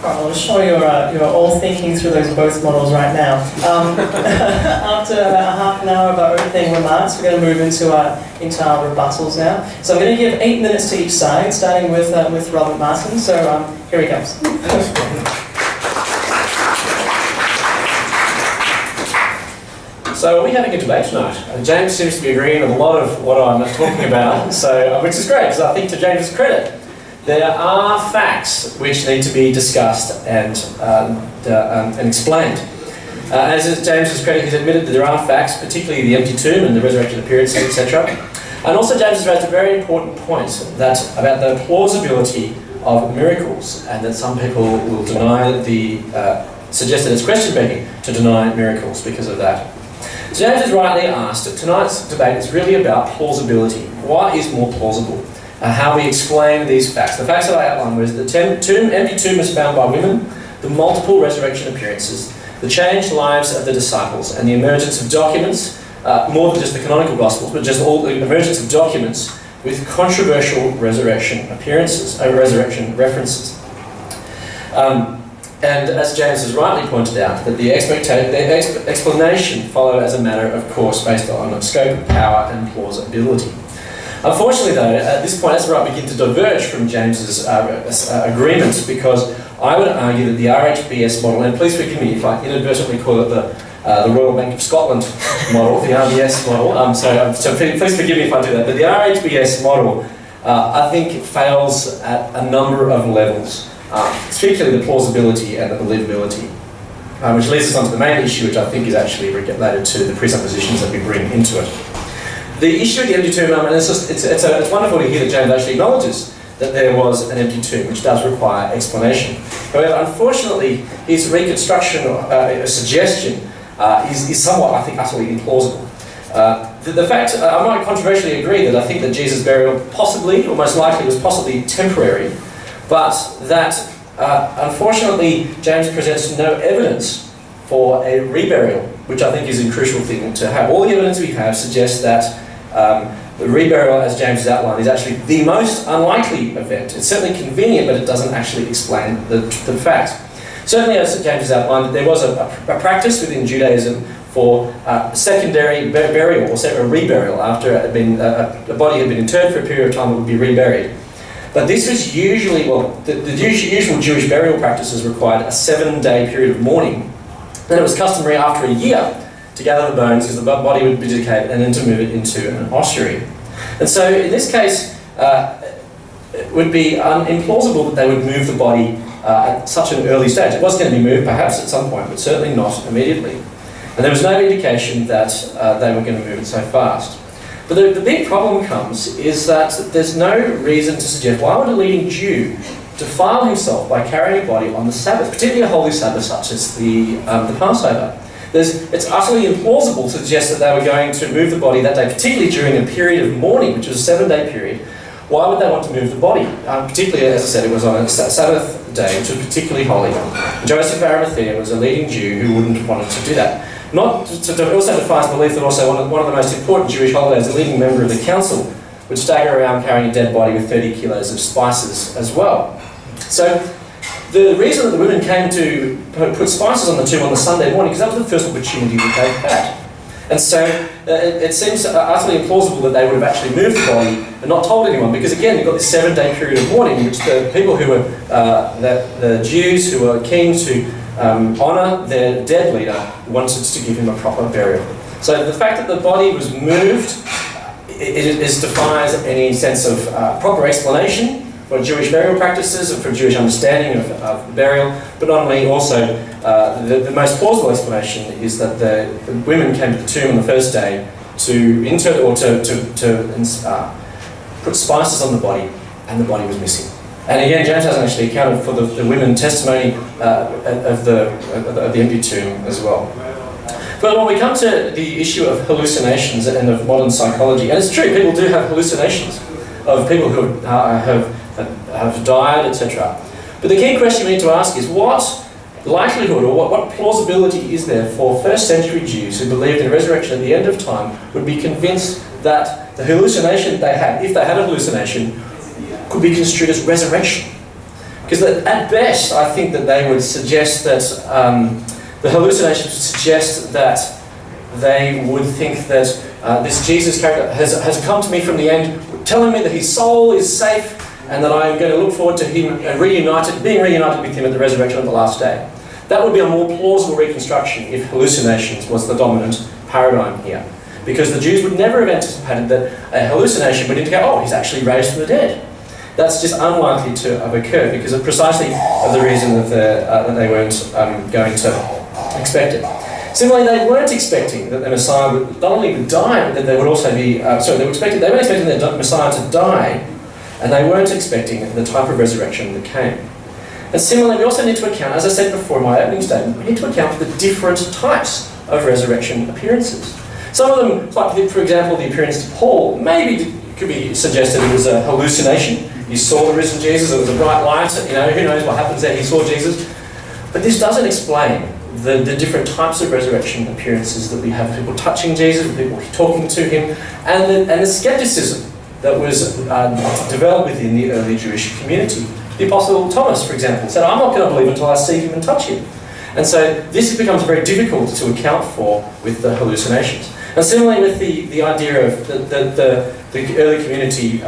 I'm sure you're all thinking through those both models right now. After about half an hour of our opening remarks, we're going to move into our rebuttals now. So I'm going to give 8 minutes to each side, starting with Robert Martin. So here he comes. So we're having a debate tonight. James seems to be agreeing with a lot of what I'm talking about, so which is great, because I think to James's credit, there are facts which need to be discussed and explained. As James's credit, he's admitted that there are facts, particularly the empty tomb and the resurrected appearances, etc. And also James has raised a very important point about the plausibility of miracles, and that some people will deny suggest that it's question begging to deny miracles because of that. James has rightly asked that tonight's debate is really about plausibility. What is more plausible? how we explain these facts. The facts that I outlined was the empty tomb was found by women, the multiple resurrection appearances, the changed lives of the disciples, and the emergence of documents, more than just the canonical Gospels, but just all the emergence of documents with controversial resurrection appearances, resurrection references. And as James has rightly pointed out, that the explanation follow as a matter of course based on scope, power, and plausibility. Unfortunately, though, at this point, as I begin to diverge from James's agreement, because I would argue that the RHBS model, and please forgive me if I inadvertently call it the Royal Bank of Scotland model, the RBS model, so please forgive me if I do that, but the RHBS model, I think, fails at a number of levels, particularly the plausibility and the believability, which leads us on to the main issue, which I think is actually related to the presuppositions that we bring into it. The issue of the empty tomb, and it's wonderful to hear that James actually acknowledges that there was an empty tomb, which does require explanation. However, unfortunately, his reconstruction suggestion is somewhat, I think, utterly implausible. The fact, I might controversially agree that I think that Jesus' burial possibly, or most likely, was possibly temporary, but that, unfortunately, James presents no evidence for a reburial, which I think is a crucial thing to have. All the evidence we have suggests that the reburial, as James has outlined, is actually the most unlikely event. It's certainly convenient, but it doesn't actually explain the fact. Certainly, as James has outlined, there was a practice within Judaism for secondary burial, or a reburial, after it had been, a body had been interred for a period of time, it would be reburied. But this was usually, the usual Jewish burial practices required a 7-day period of mourning. Then it was customary after a year to gather the bones, because the body would be decayed, and then to move it into an ossuary. And so in this case, it would be implausible that they would move the body at such an early stage. It was going to be moved perhaps at some point, but certainly not immediately. And there was no indication that they were going to move it so fast. But the big problem comes is that there's no reason to suggest why would a leading Jew defile himself by carrying a body on the Sabbath, particularly a holy Sabbath such as the Passover. It's utterly implausible to suggest that they were going to move the body that day, particularly during a period of mourning, which was a 7-day period. Why would they want to move the body? Particularly, as I said, it was on a Sabbath day, which was particularly holy. Joseph of Arimathea was a leading Jew who wouldn't have wanted to do that. Not to also defies belief that also one of the most important Jewish holidays, a leading member of the council would stagger around carrying a dead body with 30 kilos of spices as well. So the reason that the women came to put spices on the tomb on the Sunday morning, because that was the first opportunity that they had. And so it seems utterly implausible that they would have actually moved the body and not told anyone, because again, you've got this 7-day period of mourning in which the people who were, the Jews who were keen to honour their dead leader wanted to give him a proper burial. So the fact that the body was moved it defies any sense of proper explanation for Jewish burial practices and for Jewish understanding of burial, but not only also the most plausible explanation is that the women came to the tomb on the first day to insert or to put spices on the body, and the body was missing. And again, James hasn't actually accounted for the women's testimony of the empty tomb as well. But when we come to the issue of hallucinations and of modern psychology, and it's true, people do have hallucinations of people who have died, etc. But the key question we need to ask is what likelihood or what plausibility is there for first century Jews who believed in a resurrection at the end of time would be convinced that the hallucination they had, if they had a hallucination, could be construed as resurrection? Because at best, I think that they would suggest that the hallucination would suggest that they would think that this Jesus character has come to me from the end, telling me that his soul is safe and that I am going to look forward to him being reunited with him at the resurrection of the last day. That would be a more plausible reconstruction if hallucinations was the dominant paradigm here. Because the Jews would never have anticipated that a hallucination would indicate, oh, he's actually raised from the dead. That's just unlikely to have occurred because of precisely the reason that they weren't going to expect it. Similarly, they weren't expecting that the Messiah would not only die, but that they would also be, they weren't expecting the Messiah to die, and they weren't expecting the type of resurrection that came. And similarly, we also need to account, as I said before in my opening statement, we need to account for the different types of resurrection appearances. Some of them, like for example, the appearance to Paul, may be could be suggested it was a hallucination. He saw the risen Jesus, it was a bright light, who knows what happens there, he saw Jesus. But this doesn't explain the different types of resurrection appearances that we have, people touching Jesus, people talking to him, and the skepticism that was developed within the early Jewish community. The Apostle Thomas, for example, said, I'm not going to believe until I see him and touch him. And so this becomes very difficult to account for with the hallucinations. And similarly with the idea of the early community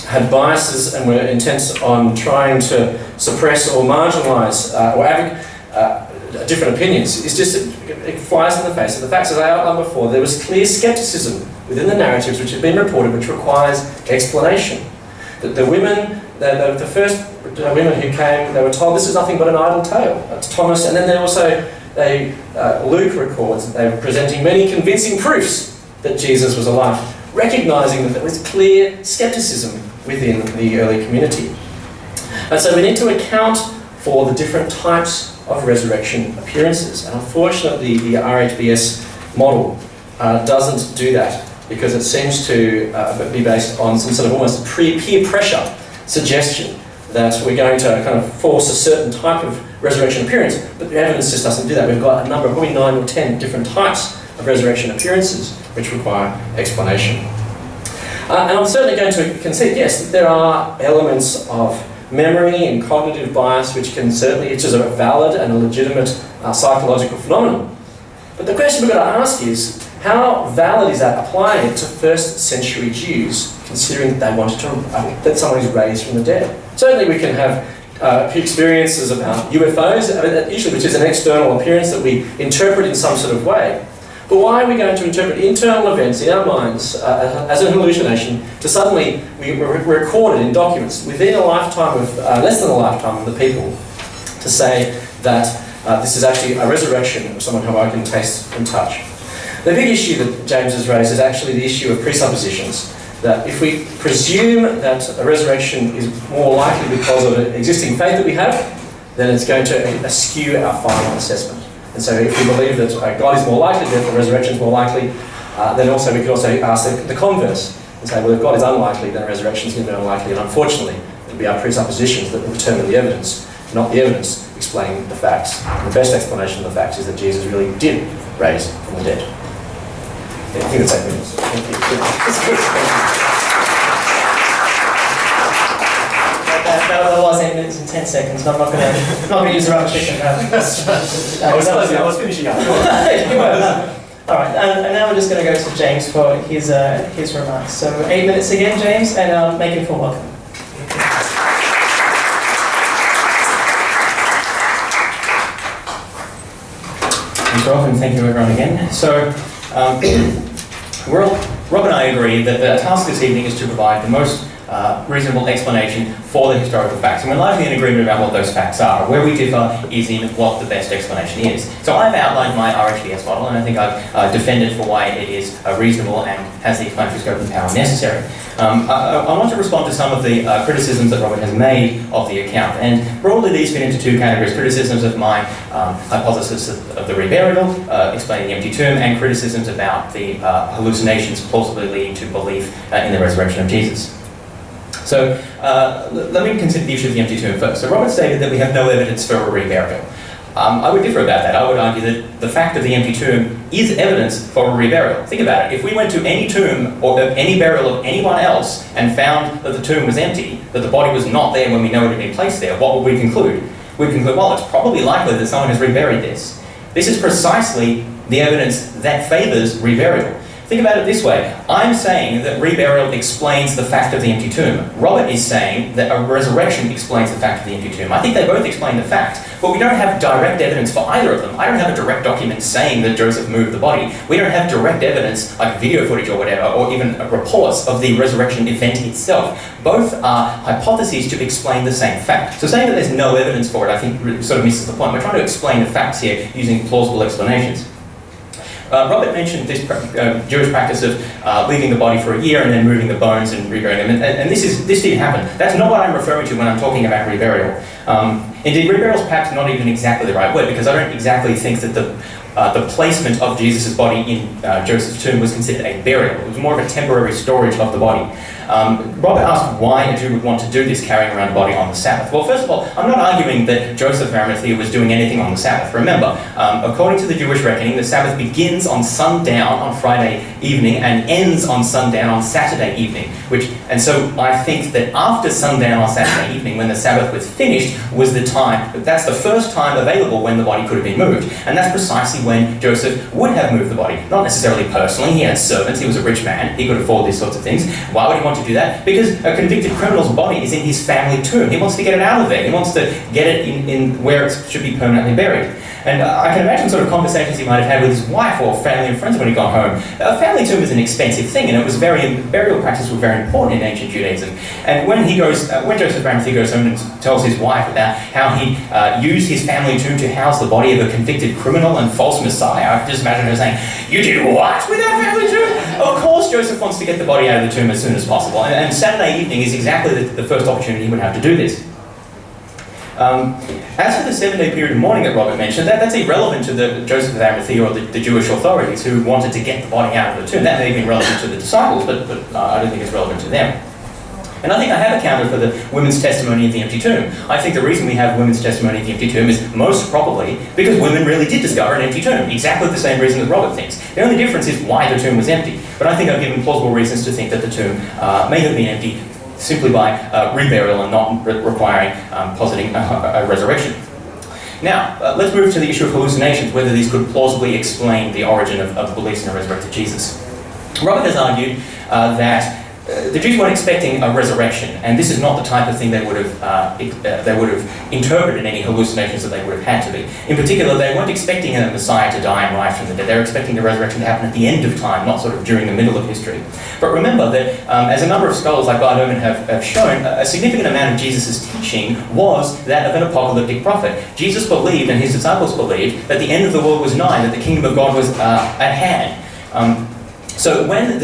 had biases and were intent on trying to suppress or marginalise different opinions. It's just, it flies in the face of the facts. As I outlined before, there was clear scepticism within the narratives which have been reported, which requires explanation. That the women, the first women who came, they were told this is nothing but an idle tale to Thomas, and then Luke records that they were presenting many convincing proofs that Jesus was alive, recognising that there was clear scepticism within the early community. And so we need to account for the different types of resurrection appearances. And unfortunately, the RHBS model doesn't do that, because it seems to be based on some sort of almost peer pressure suggestion that we're going to kind of force a certain type of resurrection appearance, but the evidence just doesn't do that. We've got a number of, probably 9 or 10 different types of resurrection appearances which require explanation. And I'm certainly going to concede, yes, that there are elements of memory and cognitive bias which is a valid and a legitimate psychological phenomenon. But the question we've got to ask is, how valid is that applying it to first century Jews, considering that they wanted to, that someone is raised from the dead? Certainly we can have experiences about UFOs, usually which is an external appearance that we interpret in some sort of way. But why are we going to interpret internal events in our minds as a hallucination to suddenly be recorded in documents within a lifetime of, less than a lifetime of the people, to say that this is actually a resurrection of someone who I can taste and touch? The big issue that James has raised is actually the issue of presuppositions. That if we presume that a resurrection is more likely because of an existing faith that we have, then it's going to skew our final assessment. And so if we believe that God is more likely, therefore resurrection is more likely, then also we could also ask the converse and say, well, if God is unlikely, then resurrection is going to be unlikely. And unfortunately, it'll be our presuppositions that will determine the evidence, not the evidence explaining the facts. And the best explanation of the facts is that Jesus really did raise from the dead. I think it's 8 minutes. Thank you. That was 8 minutes and 10 seconds. I'm not going to use the rubber chicken. I was finishing up. All right, and now we're just going to go to James for his remarks. So 8 minutes again, James, and make him feel welcome. Thanks, Rob, and thank you everyone again. So, Rob and I agree that the task this evening is to provide the most reasonable explanation for the historical facts. And we're largely in agreement about what those facts are. Where we differ is in what the best explanation is. So I've outlined my RHBS model, and I think I've defended for why it is reasonable and has the explanatory scope and power necessary. I want to respond to some of the criticisms that Robert has made of the account. And broadly these fit into 2 categories: criticisms of my hypothesis of the reburial, explaining the empty tomb, and criticisms about the hallucinations plausibly leading to belief in the resurrection of Jesus. So let me consider the issue of the empty tomb first. So Robert stated that we have no evidence for a reburial. I would differ about that. I would argue that the fact of the empty tomb is evidence for a reburial. Think about it. If we went to any tomb or any burial of anyone else and found that the tomb was empty, that the body was not there when we know it had been placed there, what would we conclude? We'd conclude, well, it's probably likely that someone has reburied this. This is precisely the evidence that favours reburial. Think about it this way. I'm saying that reburial explains the fact of the empty tomb. Robert is saying that a resurrection explains the fact of the empty tomb. I think they both explain the fact, but we don't have direct evidence for either of them. I don't have a direct document saying that Joseph moved the body. We don't have direct evidence, like video footage or whatever, or even reports of the resurrection event itself. Both are hypotheses to explain the same fact. So saying that there's no evidence for it, I think sort of misses the point. We're trying to explain the facts here using plausible explanations. Robert mentioned this Jewish practice of leaving the body for a year and then moving the bones and reburying them, and this did happen. That's not what I'm referring to when I'm talking about reburial. Indeed, reburial is perhaps not even exactly the right word, because I don't exactly think that the placement of Jesus' body in Joseph's tomb was considered a burial. It was more of a temporary storage of the body. Robert asked why a Jew would want to do this, carrying around the body on the Sabbath. Well, first of all, I'm not arguing that Joseph of Arimathea was doing anything on the Sabbath. Remember, according to the Jewish reckoning, the Sabbath begins on sundown on Friday evening and ends on sundown on Saturday evening. And so I think that after sundown on Saturday evening, when the Sabbath was finished, was the time, that's the first time available when the body could have been moved. And that's precisely when Joseph would have moved the body. Not necessarily personally, he had servants, he was a rich man, he could afford these sorts of things. Why would he want to do that? Because a convicted criminal's body is in his family tomb. He wants to get it out of there. He wants to get it in where it should be permanently buried. And I can imagine sort of conversations he might have had with his wife or family and friends when he got home. A family tomb is an expensive thing, and burial practices were very important in ancient Judaism. And when Joseph of Arimathea goes home and tells his wife about how he used his family tomb to house the body of a convicted criminal and false messiah, I can just imagine her saying, "You did what with our family tomb?" Of course Joseph wants to get the body out of the tomb as soon as possible. And Saturday evening is exactly the first opportunity he would have to do this. As for the 7-day period of mourning that Robert mentioned, that's irrelevant to the Joseph of Arimathea or the Jewish authorities who wanted to get the body out of the tomb. That may have been relevant to the disciples, but I don't think it's relevant to them. And I think I have accounted for the women's testimony of the empty tomb. I think the reason we have women's testimony of the empty tomb is most probably because women really did discover an empty tomb. Exactly the same reason that Robert thinks. The only difference is why the tomb was empty. But I think I've given plausible reasons to think that the tomb may have been empty simply by reburial and not requiring positing a resurrection. Now, let's move to the issue of hallucinations, whether these could plausibly explain the origin of beliefs in a resurrected Jesus. Robert has argued that the Jews weren't expecting a resurrection, and this is not the type of thing they would have interpreted any hallucinations that they would have had to be. In particular, they weren't expecting a Messiah to die and rise from the dead. They were expecting the resurrection to happen at the end of time, not sort of during the middle of history. But remember that, as a number of scholars like Bart Ehrman have shown, a significant amount of Jesus' teaching was that of an apocalyptic prophet. Jesus believed, and his disciples believed, that the end of the world was nigh, that the kingdom of God was at hand. So when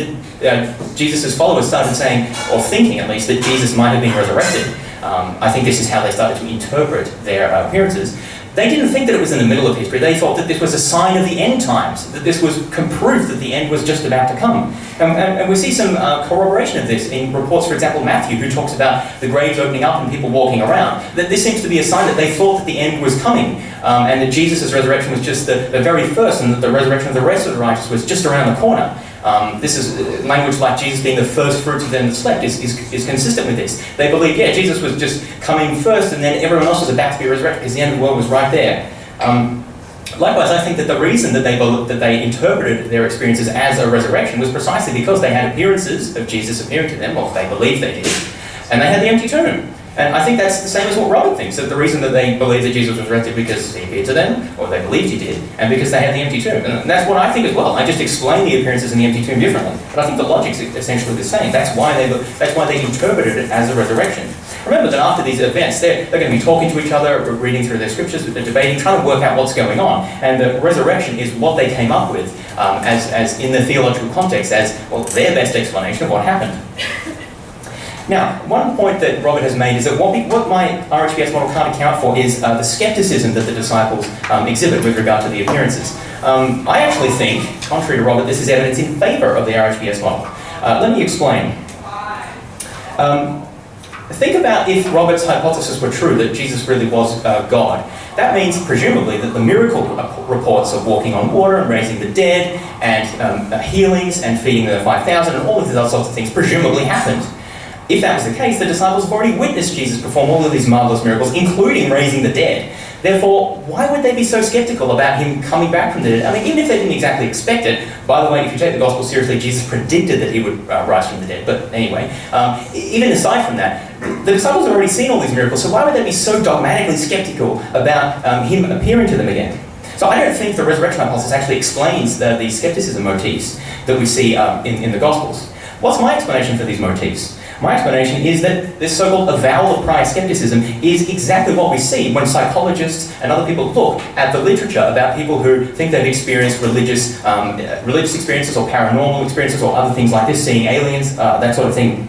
Jesus' followers started saying, or thinking at least, that Jesus might have been resurrected, I think this is how they started to interpret their appearances. They didn't think that it was in the middle of history. They thought that this was a sign of the end times, that this was proof that the end was just about to come. And we see some corroboration of this in reports, for example, Matthew, who talks about the graves opening up and people walking around. That this seems to be a sign that they thought that the end was coming, and that Jesus' resurrection was just the very first, and that the resurrection of the rest of the righteous was just around the corner. This is language like Jesus being the first fruits of them that slept is consistent with this. They believe, Jesus was just coming first and then everyone else was about to be resurrected because the end of the world was right there. Likewise, I think that the reason that they interpreted their experiences as a resurrection was precisely because they had appearances of Jesus appearing to them, or they believed they did, and they had the empty tomb. And I think that's the same as what Robert thinks, that the reason that they believed that Jesus was resurrected because he appeared to them, or they believed he did, and because they had the empty tomb. And that's what I think as well. I just explain the appearances in the empty tomb differently. But I think the logic's essentially the same. That's why they interpreted it as a resurrection. Remember that after these events, they're going to be talking to each other, reading through their scriptures, they're debating, trying to work out what's going on. And the resurrection is what they came up with as in the theological context, as, well, their best explanation of what happened. Now, one point that Robert has made is that what my RHBS model can't account for is the skepticism that the disciples exhibit with regard to the appearances. I actually think, contrary to Robert, this is evidence in favour of the RHBS model. Let me explain. Think about if Robert's hypothesis were true, that Jesus really was God. That means, presumably, that the miracle reports of walking on water and raising the dead and healings and feeding the 5,000 and all of these other sorts of things presumably happened. If that was the case, the disciples have already witnessed Jesus perform all of these marvellous miracles, including raising the dead. Therefore, why would they be so sceptical about him coming back from the dead? I mean, even if they didn't exactly expect it, by the way, if you take the gospel seriously, Jesus predicted that he would rise from the dead. But anyway, even aside from that, the disciples have already seen all these miracles, so why would they be so dogmatically sceptical about him appearing to them again? So I don't think the resurrection hypothesis actually explains the skepticism motifs that we see in the Gospels. What's my explanation for these motifs? My explanation is that this so-called avowal of prior skepticism is exactly what we see when psychologists and other people look at the literature about people who think they've experienced religious experiences or paranormal experiences or other things like this, seeing aliens, that sort of thing.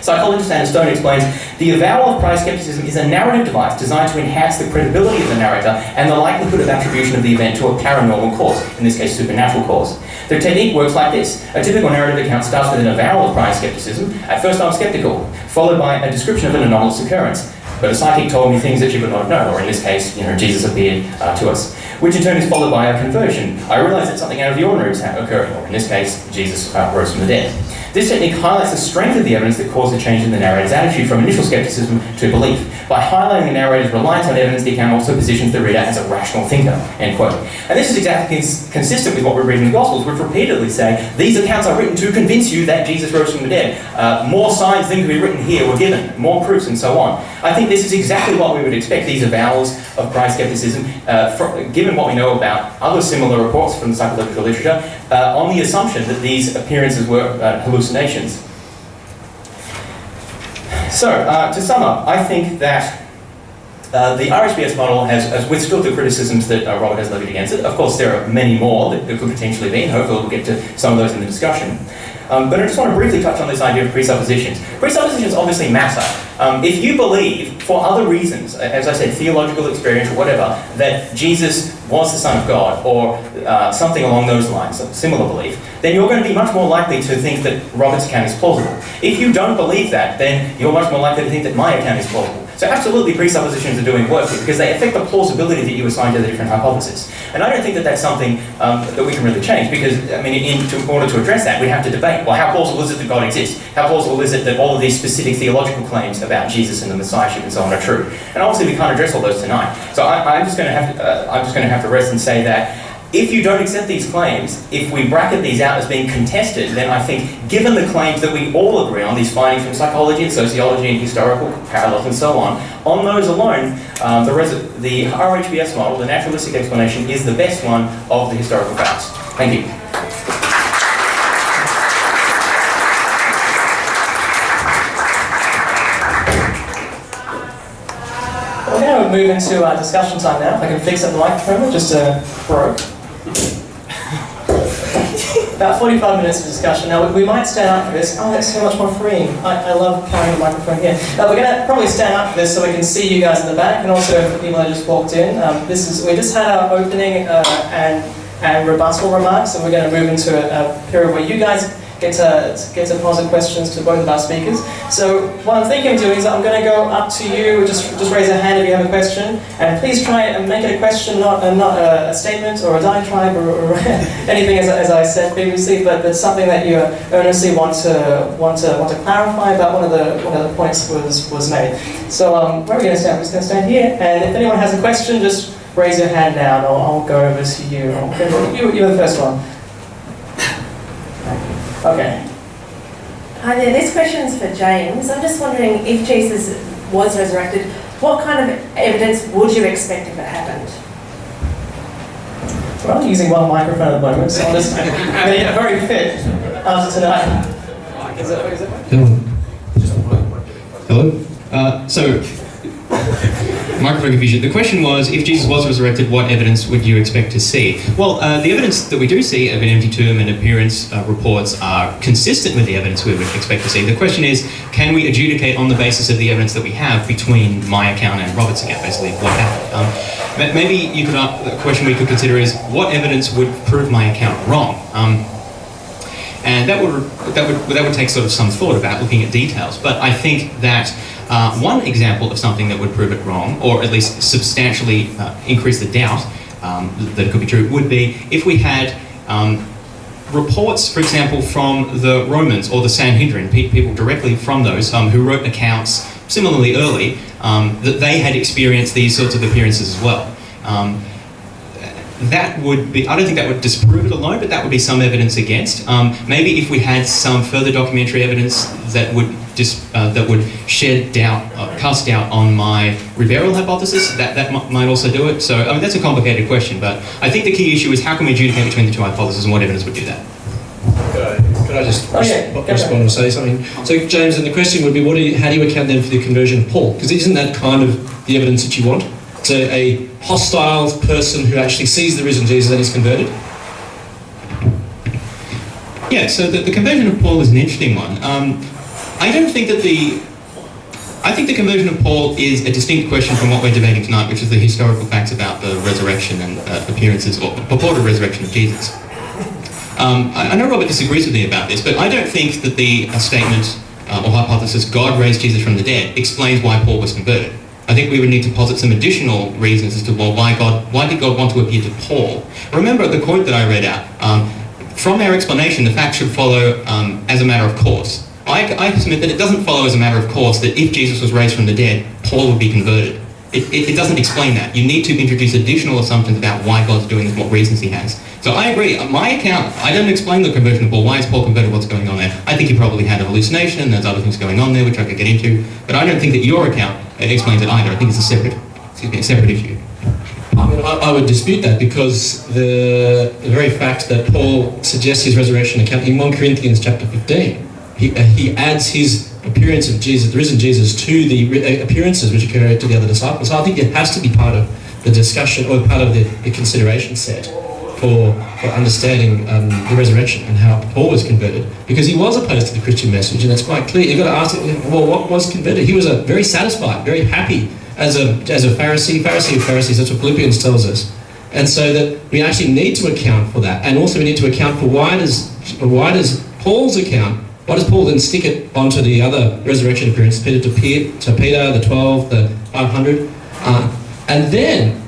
Psychologist Anna Stone explains, the avowal of prior skepticism is a narrative device designed to enhance the credibility of the narrator and the likelihood of attribution of the event to a paranormal cause, in this case supernatural cause. The technique works like this. A typical narrative account starts with an avowal of prior skepticism. At first I'm skeptical, followed by a description of an anomalous occurrence. But a psychic told me things that you would not know, or in this case, Jesus appeared to us, which in turn is followed by a conversion. I realized that something out of the ordinary was occurring, or in this case, Jesus rose from the dead. This technique highlights the strength of the evidence that caused a change in the narrator's attitude from initial skepticism to belief. By highlighting the narrator's reliance on evidence, the account also positions the reader as a rational thinker, end quote. And this is exactly consistent with what we read in the Gospels, which repeatedly say, these accounts are written to convince you that Jesus rose from the dead. More signs than could be written here were given, more proofs and so on. I think this is exactly what we would expect, these avowals of prior skepticism, given what we know about other similar reports from the psychological literature, on the assumption that these appearances were hallucinations. So, to sum up, I think that the RHBS model has withstood the criticisms that Robert has levied against it. Of course, there are many more that could potentially be, and hopefully we'll get to some of those in the discussion. But I just want to briefly touch on this idea of presuppositions. Presuppositions obviously matter. If you believe, for other reasons, as I said, theological experience or whatever, that Jesus was the Son of God, or something along those lines, a similar belief, then you're going to be much more likely to think that Robert's account is plausible. If you don't believe that, then you're much more likely to think that my account is plausible. So absolutely presuppositions are doing work here because they affect the plausibility that you assign to the different hypotheses. And I don't think that that's something that we can really change because, I mean, in order to address that, we have to debate, well, how plausible is it that God exists? How plausible is it that all of these specific theological claims about Jesus and the Messiahship and so on are true? And obviously we can't address all those tonight. So I'm just going to have to rest and say that if you don't accept these claims, if we bracket these out as being contested, then I think, given the claims that we all agree on, these findings from psychology and sociology and historical parallels and so on those alone, the RHBS model, the naturalistic explanation, is the best one of the historical facts. Thank you. We're going to move into discussion time now. If I can fix up the microphone, it just broke. About 45 minutes of discussion. Now, we might stand up for this. Oh, that's so much more freeing. I love carrying the microphone here. Now, we're going to probably stand up for this so we can see you guys in the back, and also for people that just walked in. We just had our opening and rebuttal remarks, and we're going to move into a period where you guys get to posit questions to both of our speakers. So what I'm thinking of doing is I'm going to go up to you, just raise a hand if you have a question, and please try and make it a question, not a statement or a diatribe or anything as I said previously, but it's something that you earnestly want to clarify about one of the points was made. So where are we going to stand? We're just going to stand here, and if anyone has a question, just raise your hand now, and I'll go over to you. You're the first one. Okay. Hi there, this question is for James. I'm just wondering, if Jesus was resurrected, what kind of evidence would you expect if it happened? Well, I'm using one microphone at the moment, so I'm just getting very fit after tonight. Is it? Hello? So, microphone confusion. The question was, if Jesus was resurrected, what evidence would you expect to see? Well, the evidence that we do see of an empty tomb and appearance reports are consistent with the evidence we would expect to see. The question is, can we adjudicate on the basis of the evidence that we have between my account and Robert's account, basically what happened? Maybe you could a question we could consider is, what evidence would prove my account wrong? And that would take sort of some thought about looking at details. But I think that one example of something that would prove it wrong, or at least substantially increase the doubt that it could be true, would be if we had reports, for example, from the Romans or the Sanhedrin, people directly from those who wrote accounts similarly early, that they had experienced these sorts of appearances as well. That would be, I don't think that would disprove it alone, but that would be some evidence against. Maybe if we had some further documentary evidence that would shed doubt, cast doubt on my rebuttal hypothesis, that might also do it. So, I mean, that's a complicated question, but I think the key issue is how can we adjudicate between the two hypotheses and what evidence would do that? Could I just respond and say something? So, James, and the question would be, how do you account then for the conversion of Paul? Because isn't that kind of the evidence that you want? So a hostile person who actually sees the risen Jesus and is converted? Yeah, so the conversion of Paul is an interesting one. I don't think that I think the conversion of Paul is a distinct question from what we're debating tonight, which is the historical facts about the resurrection and appearances, or purported resurrection of Jesus. I know Robert disagrees with me about this, but I don't think that the statement or hypothesis, God raised Jesus from the dead, explains why Paul was converted. I think we would need to posit some additional reasons as to, well, why did God want to appear to Paul? Remember the quote that I read out. From our explanation, the facts should follow as a matter of course. I submit that it doesn't follow as a matter of course that if Jesus was raised from the dead, Paul would be converted. It doesn't explain that. You need to introduce additional assumptions about why God's doing this, what reasons he has. So I agree. My account, I don't explain the conversion of Paul. Why is Paul converted? What's going on there? I think he probably had a hallucination, and there's other things going on there which I could get into. But I don't think that your account explains it either. I think it's a separate issue. I would dispute that, because the very fact that Paul suggests his resurrection account in 1 Corinthians chapter 15, he adds his appearance of Jesus, the risen Jesus, to the appearances which occur to the other disciples. So I think it has to be part of the discussion, or part of the consideration set for understanding the resurrection and how Paul was converted, because he was opposed to the Christian message, and it's quite clear. You've got to ask, well, what was converted? He was very satisfied, very happy as a Pharisee of Pharisees. That's what Philippians tells us. And so that we actually need to account for that, and also we need to account for why does Paul's account, why does Paul then stick it onto the other resurrection appearances, to Peter, the 12, the 500, and then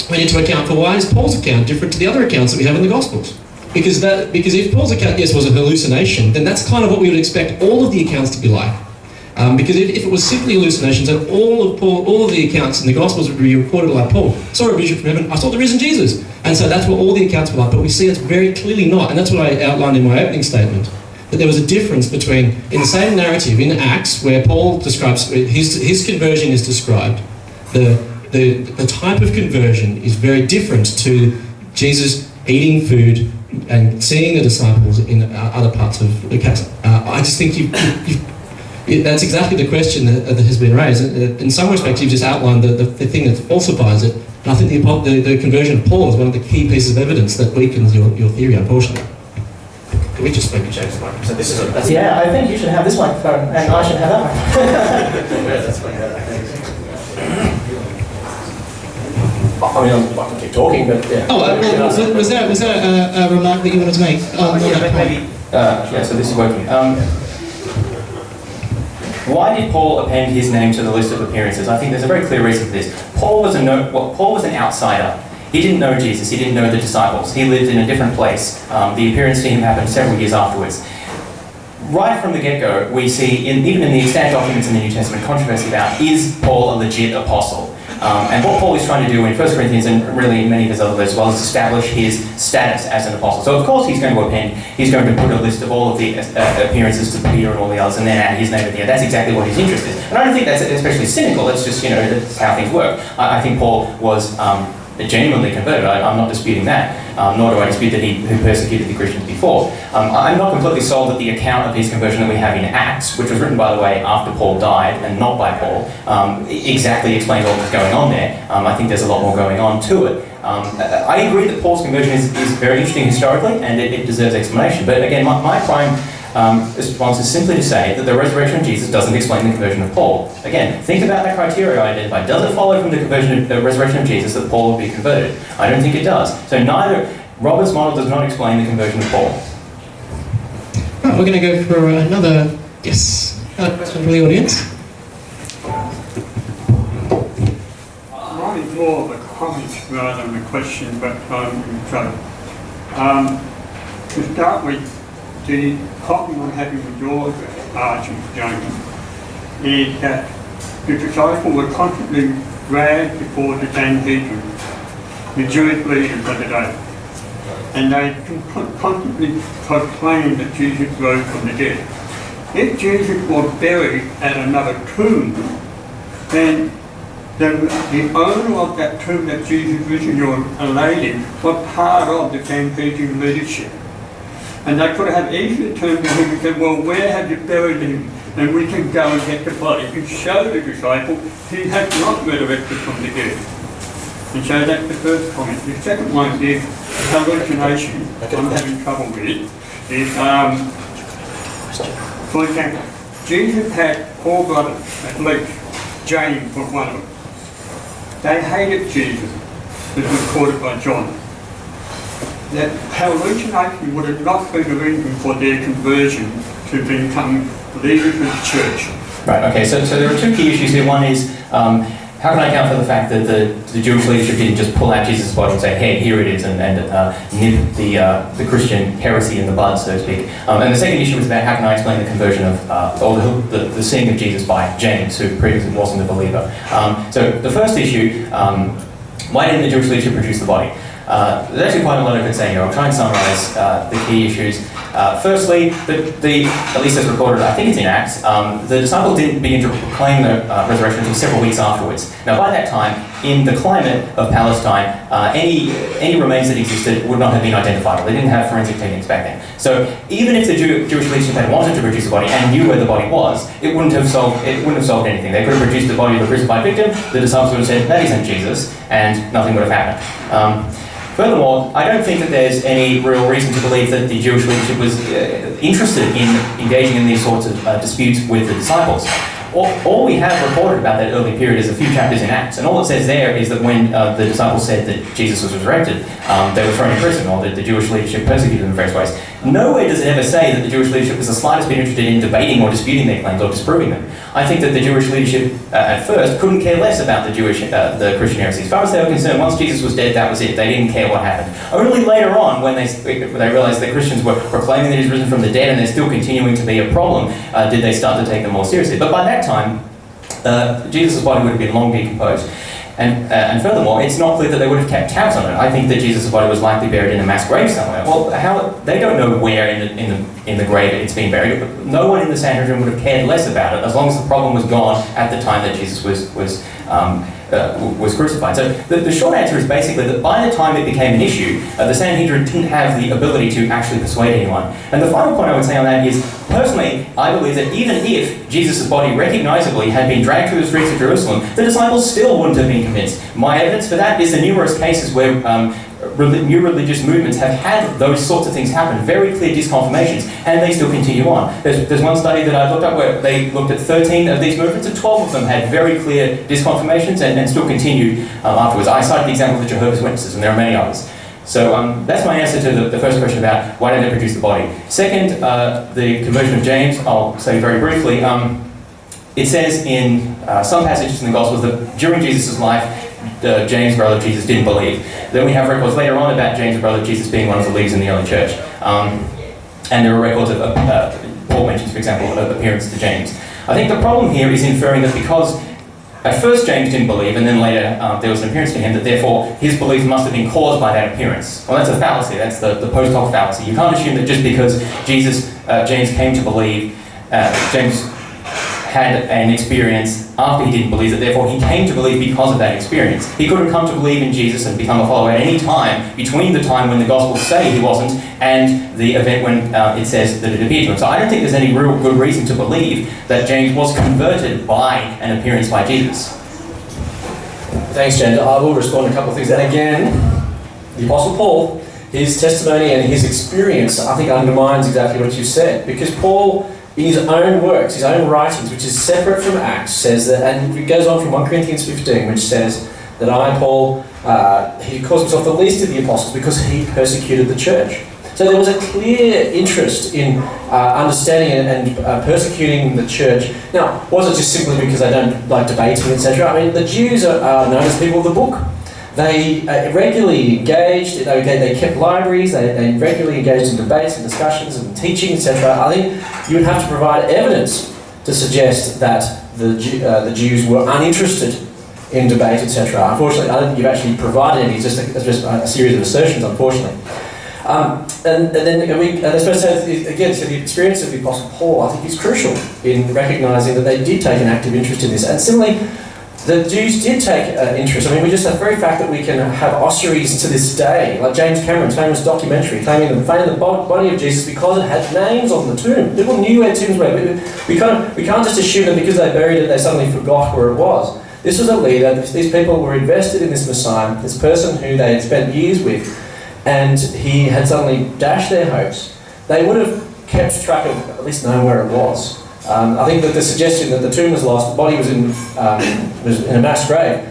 we need to account for why is Paul's account different to the other accounts that we have in the Gospels. Because if Paul's account, yes, was a hallucination, then that's kind of what we would expect all of the accounts to be like. Because if it was simply hallucinations, then all of the accounts in the Gospels would be recorded like Paul. Saw a vision from heaven, I saw the risen Jesus. And so that's what all the accounts were like, but we see it's very clearly not. And that's what I outlined in my opening statement, that there was a difference between, in the same narrative, in Acts, where Paul describes, his conversion is described, the type of conversion is very different to Jesus eating food and seeing the disciples in other parts of the case. I just think that's exactly the question that has been raised. In some respects, you've just outlined the thing that falsifies it. And I think the conversion of Paul is one of the key pieces of evidence that weakens your theory, unfortunately. Can we just maybe change the microphone? I think you should have this microphone, and I should have that microphone. I mean, I can keep talking, but yeah. Was that a remark that you wanted to make? So this is working. Why did Paul append his name to the list of appearances? I think there's a very clear reason for this. Paul was an outsider. He didn't know Jesus. He didn't know the disciples. He lived in a different place. The appearance to him happened several years afterwards. Right from the get-go, we see, even in the extant documents in the New Testament, controversy about, is Paul a legit apostle? And what Paul is trying to do in 1 Corinthians, and really in many of his other letters as well, is establish his status as an apostle. So of course he's going to put a list of all of the appearances to Peter and all the others, and then add his name at the end. That's exactly what his interest is. And I don't think that's especially cynical. It's just, that's how things work. I think Paul was genuinely converted. I'm not disputing that, nor do I dispute that he persecuted the Christians before. I'm not completely sold that the account of his conversion that we have in Acts, which was written, by the way, after Paul died and not by Paul, exactly explains all that's going on there. I think there's a lot more going on to it. I agree that Paul's conversion is very interesting historically, and it deserves explanation. But again, my prime response is simply to say that the resurrection of Jesus doesn't explain the conversion of Paul. Again, think about that criteria I identified. Does it follow from the resurrection of Jesus that Paul would be converted? I don't think it does. So Robert's model does not explain the conversion of Paul. Right, we're going to go for another question from the audience. Mine is more of a comment rather than a question, but I'm in trouble. To start with, the problem I'm having with your argument, James, is that the disciples were constantly dragged before the Sanhedrin, the Jewish leaders of the day, and they constantly proclaimed that Jesus rose from the dead. If Jesus was buried at another tomb, then the owner of that tomb that Jesus originally laid in was part of the Sanhedrin leadership. And they could have easily turned to him and said, well, where have you buried him? And we can go and get the body and show the disciples he has not resurrected from the dead. And so that's the first comment. The second one is hallucination I'm having trouble with. Is, for example, Jesus had 4 brothers, at least. James was one of them. They hated Jesus, as recorded by John. That hallucination would have not been the reason for their conversion to become believers in the church. Right, okay, so there are 2 key issues here. One is, how can I account for the fact that the Jewish leadership didn't just pull out Jesus' body and say, hey, here it is, and nip the Christian heresy in the bud, so to speak. And the second issue is about how can I explain the conversion of, or the seeing of Jesus by James, who previously wasn't a believer. So the first issue, why didn't the Jewish leadership produce the body? There's actually quite a lot of it saying here. I'll try and summarise the key issues. Firstly, at least as recorded, I think it's in Acts, the disciples didn't begin to proclaim the resurrection until several weeks afterwards. Now, by that time, in the climate of Palestine, any remains that existed would not have been identifiable. They didn't have forensic techniques back then. So even if the Jewish leadership had wanted to produce the body and knew where the body was, it wouldn't have solved anything. They could have produced the body of a crucified victim. The disciples would have said, that isn't Jesus, and nothing would have happened. Furthermore, I don't think that there's any real reason to believe that the Jewish leadership was interested in engaging in these sorts of disputes with the disciples. All we have recorded about that early period is a few chapters in Acts, and all it says there is that when the disciples said that Jesus was resurrected, they were thrown in prison, or that the Jewish leadership persecuted them in various ways. Nowhere does it ever say that the Jewish leadership was the slightest bit interested in debating or disputing their claims or disproving them. I think that the Jewish leadership at first couldn't care less about the Christian heresy. As far as they were concerned, once Jesus was dead, that was it. They didn't care what happened. Only later on, when they realised that Christians were proclaiming that he's risen from the dead and they're still continuing to be a problem, did they start to take them more seriously. But by that time, Jesus' body would have been long decomposed. And furthermore, it's not clear that they would have kept tabs on it. I think that Jesus' body was likely buried in a mass grave somewhere. Well, they don't know where in the grave it's been buried, but no one in the Sanhedrin would have cared less about it as long as the problem was gone at the time that Jesus was crucified. So the short answer is basically that by the time it became an issue, the Sanhedrin didn't have the ability to actually persuade anyone. And the final point I would say on that is, personally, I believe that even if Jesus' body recognizably had been dragged through the streets of Jerusalem, the disciples still wouldn't have been convinced. My evidence for that is the numerous cases where new religious movements have had those sorts of things happen, very clear disconfirmations, and they still continue on. There's one study that I looked up where they looked at 13 of these movements, and 12 of them had very clear disconfirmations and still continued afterwards. I cited the example of the Jehovah's Witnesses, and there are many others. So that's my answer to the first question about why didn't they produce the body. Second, the conversion of James, I'll say very briefly. It says in some passages in the Gospels that during Jesus' life, James, brother of Jesus, didn't believe. Then we have records later on about James, brother of Jesus, being one of the leaders in the early church. And there are records of, Paul mentions, for example, of appearance to James. I think the problem here is inferring that because at first James didn't believe, and then later there was an appearance to him, that therefore his belief must have been caused by that appearance. Well, that's a fallacy. That's the post hoc fallacy. You can't assume that just because James came to believe, James had an experience after he didn't believe, that therefore he came to believe because of that experience. He could have come to believe in Jesus and become a follower at any time between the time when the Gospels say he wasn't and the event when it says that it appeared to him. So I don't think there's any real good reason to believe that James was converted by an appearance by Jesus. Thanks, James. I will respond to a couple of things. And again, the Apostle Paul, his testimony and his experience, I think undermines exactly what you said. Because Paul, in his own works, his own writings, which is separate from Acts, says that, and it goes on from 1 Corinthians 15, which says that I, Paul, he calls himself the least of the apostles because he persecuted the church. So there was a clear interest in understanding and persecuting the church. Now, was it just simply because they don't like debating, etc.? I mean, the Jews are known as people of the book. They regularly engaged, they kept libraries, they regularly engaged in debates and discussions and teaching, etc. I think you would have to provide evidence to suggest that the Jews were uninterested in debate, etc. Unfortunately, I don't think you've actually provided any, it's just a series of assertions, unfortunately. And then I suppose, again, so the experience of the Apostle Paul, I think, is crucial in recognising that they did take an active interest in this. And similarly, the Jews did take interest. I mean, we just have the very fact that we can have ossuaries to this day, like James Cameron's famous documentary claiming the body of Jesus because it had names on the tomb. People knew where tombs were. We can't just assume that because they buried it, they suddenly forgot where it was. This was a leader. These people were invested in this Messiah, this person who they had spent years with, and he had suddenly dashed their hopes. They would have kept track of at least knowing where it was. I think that the suggestion that the tomb was lost, the body was in a mass grave,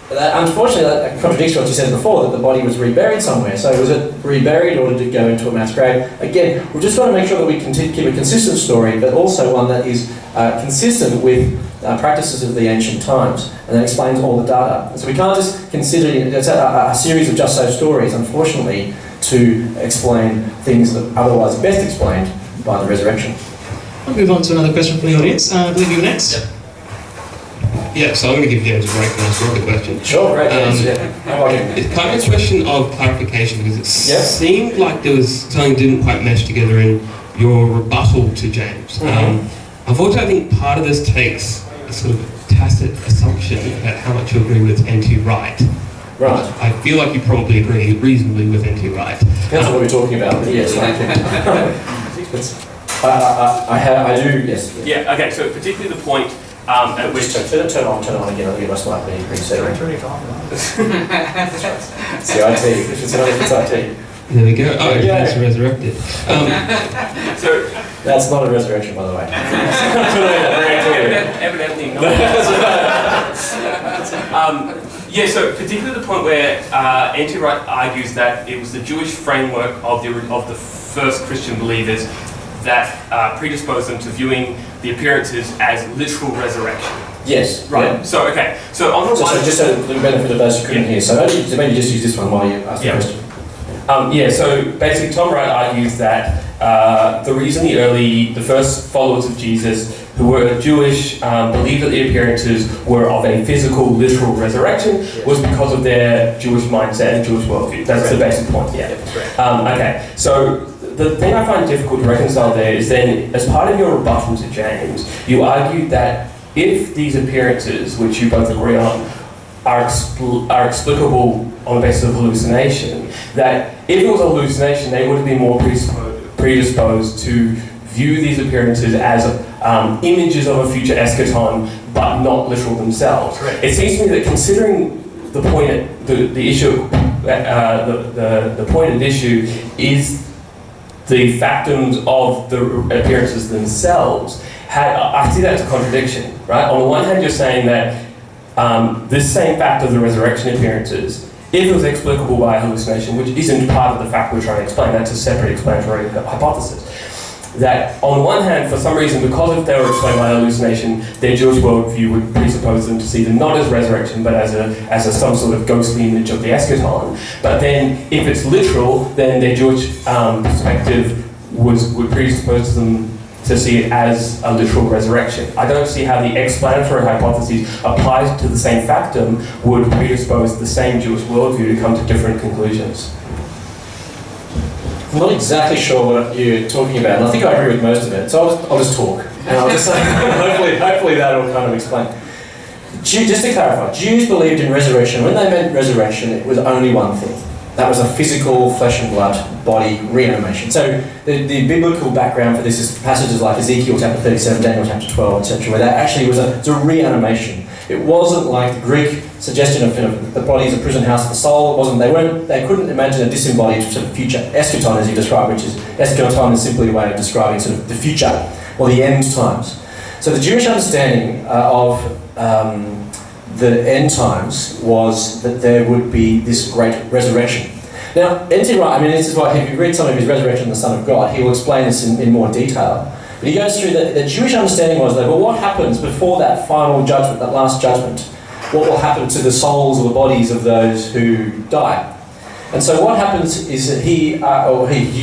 unfortunately that contradicts what you said before, that the body was reburied somewhere. So was it reburied or did it go into a mass grave? Again, we've just got to make sure that we keep a consistent story, but also one that is consistent with practices of the ancient times, and that explains all the data. So we can't just consider it as a series of just so stories, unfortunately, to explain things that otherwise are best explained by the resurrection. I'll move on to another question from the audience. I believe you were next. Yeah, so I'm going to give James a break and ask Rob a question. Sure, great. It's kind of a question of clarification, because it seemed like there was something that didn't quite mesh together in your rebuttal to James. Unfortunately, I think part of this takes a sort of tacit assumption about how much you agree with N.T. Wright. Right. I feel like you probably agree reasonably with N.T. Wright. Depends on what we're talking about, but yes, I do, yes. Yeah, okay, so particularly the point at which... Turn it on again, I'll give us like the green setting. It's the IT, if it's IT. There we go. Oh, it's resurrected. So that's not a resurrection, by the way. Evidently not. Yeah, so particularly the point where N.T. Wright argues that it was the Jewish framework of the first Christian believers that predisposed them to viewing the appearances as literal resurrection. Yes. Right. Yeah. So okay. So on the one, just so the benefit of those who couldn't hear. So maybe just use this one while you ask the question. So basically Tom Wright argues that the reason the first followers of Jesus who were Jewish believed that the appearances were of a physical, literal resurrection was because of their Jewish mindset and Jewish worldview. That's the basic point, okay, so the thing I find difficult to reconcile there is then, as part of your rebuttal to James, you argued that if these appearances, which you both agree on, are explicable on the basis of hallucination, that if it was a hallucination, they would have been more predisposed to view these appearances as images of a future eschaton, but not literal themselves. Correct. It seems to me that considering the point, the issue, the point at issue is the factums of the appearances themselves. I see that as a contradiction, right? On the one hand, you're saying that this same fact of the resurrection appearances, if it was explicable by hallucination, which isn't part of the fact we're trying to explain, that's a separate explanatory hypothesis, that on one hand, for some reason, because if they were explained by hallucination, their Jewish worldview would presuppose them to see them not as resurrection, but as some sort of ghostly image of the eschaton. But then, if it's literal, then their Jewish perspective would presuppose them to see it as a literal resurrection. I don't see how the explanatory hypothesis applied to the same factum would predispose the same Jewish worldview to come to different conclusions. I'm not exactly sure what you're talking about, and I think I agree with most of it, so I'll just talk. And I'll just say, hopefully that'll kind of explain. Just to clarify, Jews believed in resurrection. When they meant resurrection, it was only one thing. That was a physical, flesh and blood, body reanimation. So the biblical background for this is passages like Ezekiel chapter 37, Daniel chapter 12, etc., where that actually was a reanimation. It wasn't like the Greek suggestion of the body is a prison house of the soul. It wasn't. They couldn't imagine a disembodied sort of future eschaton, as you described, which is eschaton is simply a way of describing sort of the future or the end times. So the Jewish understanding of the end times was that there would be this great resurrection. Now, N.T. Wright, this is why if you read some of his Resurrection of the Son of God, he will explain this in more detail. But he goes through the Jewish understanding was that, well, what happens before that final judgment, that last judgment? What will happen to the souls or the bodies of those who die? And so what happens is that he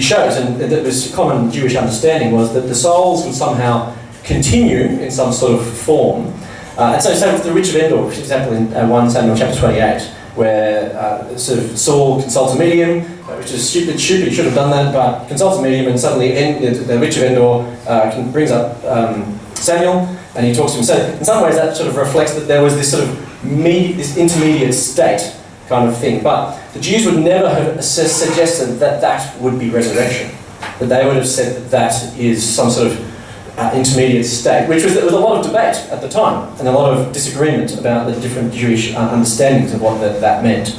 shows, and this common Jewish understanding was that the souls would somehow continue in some sort of form. And so with the Rich of Endor, for example, in 1 Samuel chapter 28, where sort of Saul consults a medium, which is stupid, he should have done that, but consults a medium, and suddenly the Rich of Endor brings up Samuel, and he talks to him. So in some ways that sort of reflects that there was this sort of this intermediate state kind of thing. But the Jews would never have suggested that that would be resurrection. That they would have said that that is some sort of intermediate state, which was there was a lot of debate at the time and a lot of disagreement about the different Jewish understandings of what that meant.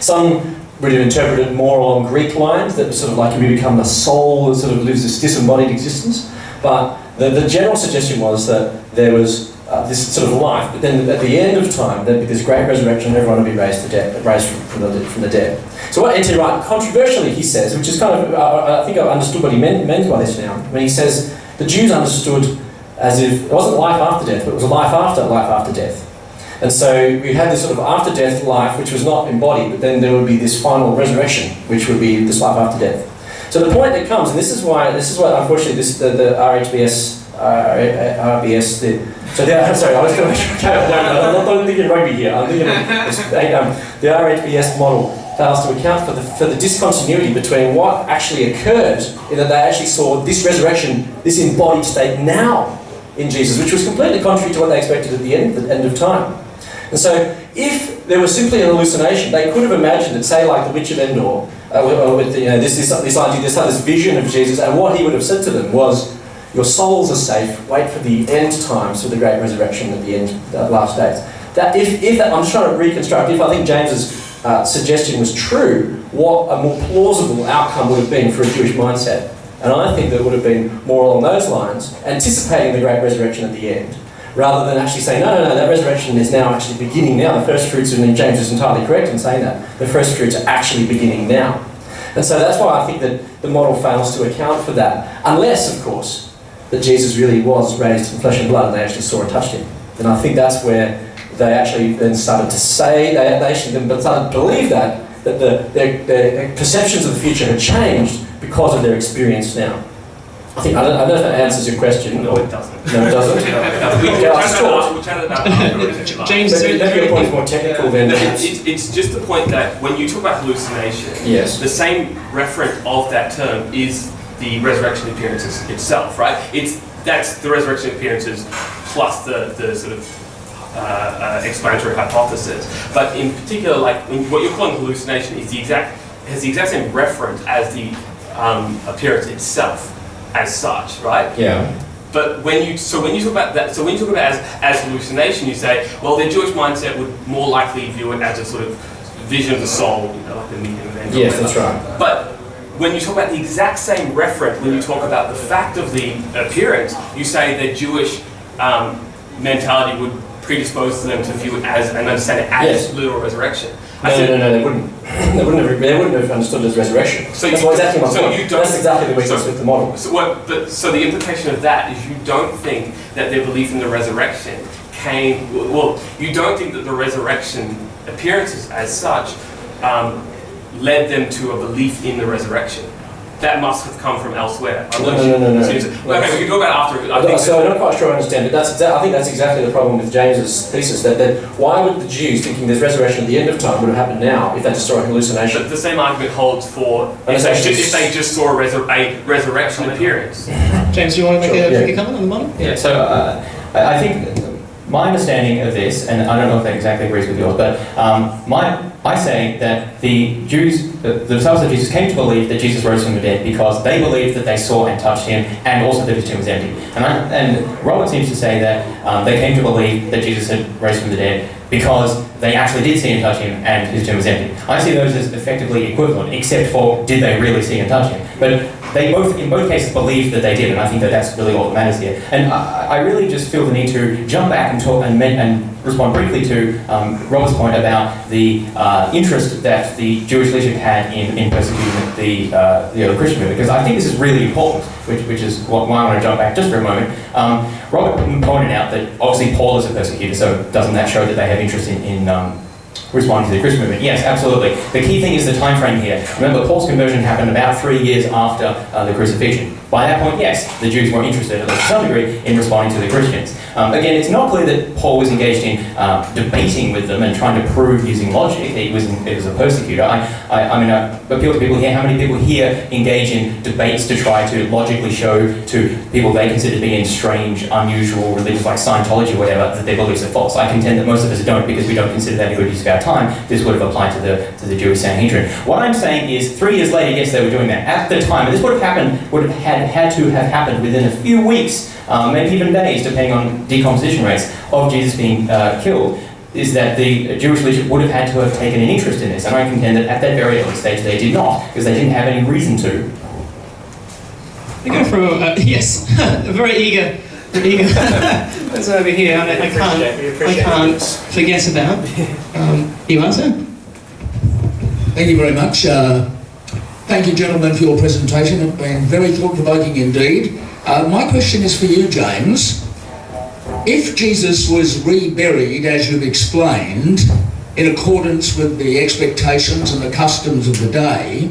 Some would have interpreted more along Greek lines, that sort of like you become a soul that sort of lives this disembodied existence. But The general suggestion was that there was this sort of life, but then at the end of time, there'd be this great resurrection, everyone would be raised from the dead. So what N.T. Wright, controversially, he says, which is kind of, I think I've understood what he meant by this now, when he says the Jews understood as if it wasn't life after death, but it was a life after death. And so we had this sort of after-death life, which was not embodied, but then there would be this final resurrection, which would be this life after death. So the point that comes, and this is what unfortunately the RHBS, sorry, I was going to, I'm not thinking rugby here, I'm thinking the RHBS model fails to account for the discontinuity between what actually occurred, in that they actually saw this resurrection, this embodied state now in Jesus, which was completely contrary to what they expected at the end of time. And so, if there was simply an hallucination, they could have imagined it, say, like the Witch of Endor, with this vision of Jesus, and what he would have said to them was, "Your souls are safe. Wait for the end times, for the great resurrection at the end, last days." That I'm just trying to reconstruct. If I think James's suggestion was true, what a more plausible outcome would have been for a Jewish mindset, and I think that would have been more along those lines, anticipating the great resurrection at the end, rather than actually saying, no, that resurrection is now actually beginning now. The first fruits, and James is entirely correct in saying that. The first fruits are actually beginning now. And so that's why I think that the model fails to account for that. Unless, of course, that Jesus really was raised in flesh and blood and they actually saw and touched him. And I think that's where they actually then started to say, they actually then started to believe that their perceptions of the future had changed because of their experience now. I don't know if that answers your question. No, it doesn't. No, it doesn't? We'll chat about that. James, maybe your point is more technical than... It's just the point that when you talk about hallucination, yes, the same referent of that term is the resurrection appearances itself, right? That's the resurrection appearances plus the sort of explanatory hypothesis. But in particular, like what you're calling hallucination is has the exact same reference as the appearance itself, as such, right? Yeah. But when you talk about as hallucination, you say, well, their Jewish mindset would more likely view it as a sort of vision of the soul, like the meaning of the yes, that's right. But when you talk about the exact same referent, when you talk about the fact of the appearance, you say that Jewish mentality would predispose to them to view it as and understand it as literal resurrection. No, they wouldn't. They wouldn't have understood it as resurrection. So that's exactly my point. That's exactly the weakness with the model. So the implication of that is you don't think that their belief in the resurrection came. Well, you don't think that the resurrection appearances as such led them to a belief in the resurrection. That must have come from elsewhere. No. Okay, we can talk about it after. So I'm not quite sure I understand, but I think that's exactly the problem with James's thesis, that why would the Jews, thinking there's resurrection at the end of time, would have happened now if they just saw a hallucination? But the same argument holds for if they just saw a resurrection appearance. James, do you want to make a comment on the model? Yeah, so I think my understanding of this, and I don't know if that exactly agrees with yours, but I say that the Jews, the disciples of Jesus, came to believe that Jesus rose from the dead because they believed that they saw and touched him, and also that his tomb was empty. And Robert seems to say that they came to believe that Jesus had rose from the dead because they actually did see and touch him, and his tomb was empty. I see those as effectively equivalent, except for did they really see and touch him? But they both, in both cases, believed that they did, and I think that that's really all that matters here. And I really just feel the need to jump back and talk and respond briefly to Robert's point about the interest that the Jewish leadership had in persecuting the early Christian movement, because I think this is really important, which is why I want to jump back just for a moment. Robert pointed out that obviously Paul is a persecutor, so doesn't that show that they have interest in responding to the Christian movement? Yes, absolutely. The key thing is the time frame here. Remember, Paul's conversion happened about 3 years after the crucifixion. By that point, yes, the Jews were interested, at least to some degree, in responding to the Christians. Again, it's not clear that Paul was engaged in debating with them and trying to prove using logic. He was a persecutor. I mean, I appeal to people here. How many people here engage in debates to try to logically show to people they consider to be in strange, unusual religions like Scientology or whatever that their beliefs are false? I contend that most of us don't, because we don't consider that a good use of our time. This would have applied to the Jewish Sanhedrin. What I'm saying is, 3 years later, yes, they were doing that. At the time, and this would have had to have happened within a few weeks, maybe even days, depending on decomposition rates, of Jesus being killed, is that the Jewish leadership would have had to have taken an interest in this. And I contend that at that very early stage they did not, because they didn't have any reason to. We go for yes, very eager. That's over here. I can't forget about. You answer? Thank you very much. Thank you, gentlemen, for your presentation. It's been very thought-provoking indeed. My question is for you, James. If Jesus was reburied, as you've explained, in accordance with the expectations and the customs of the day,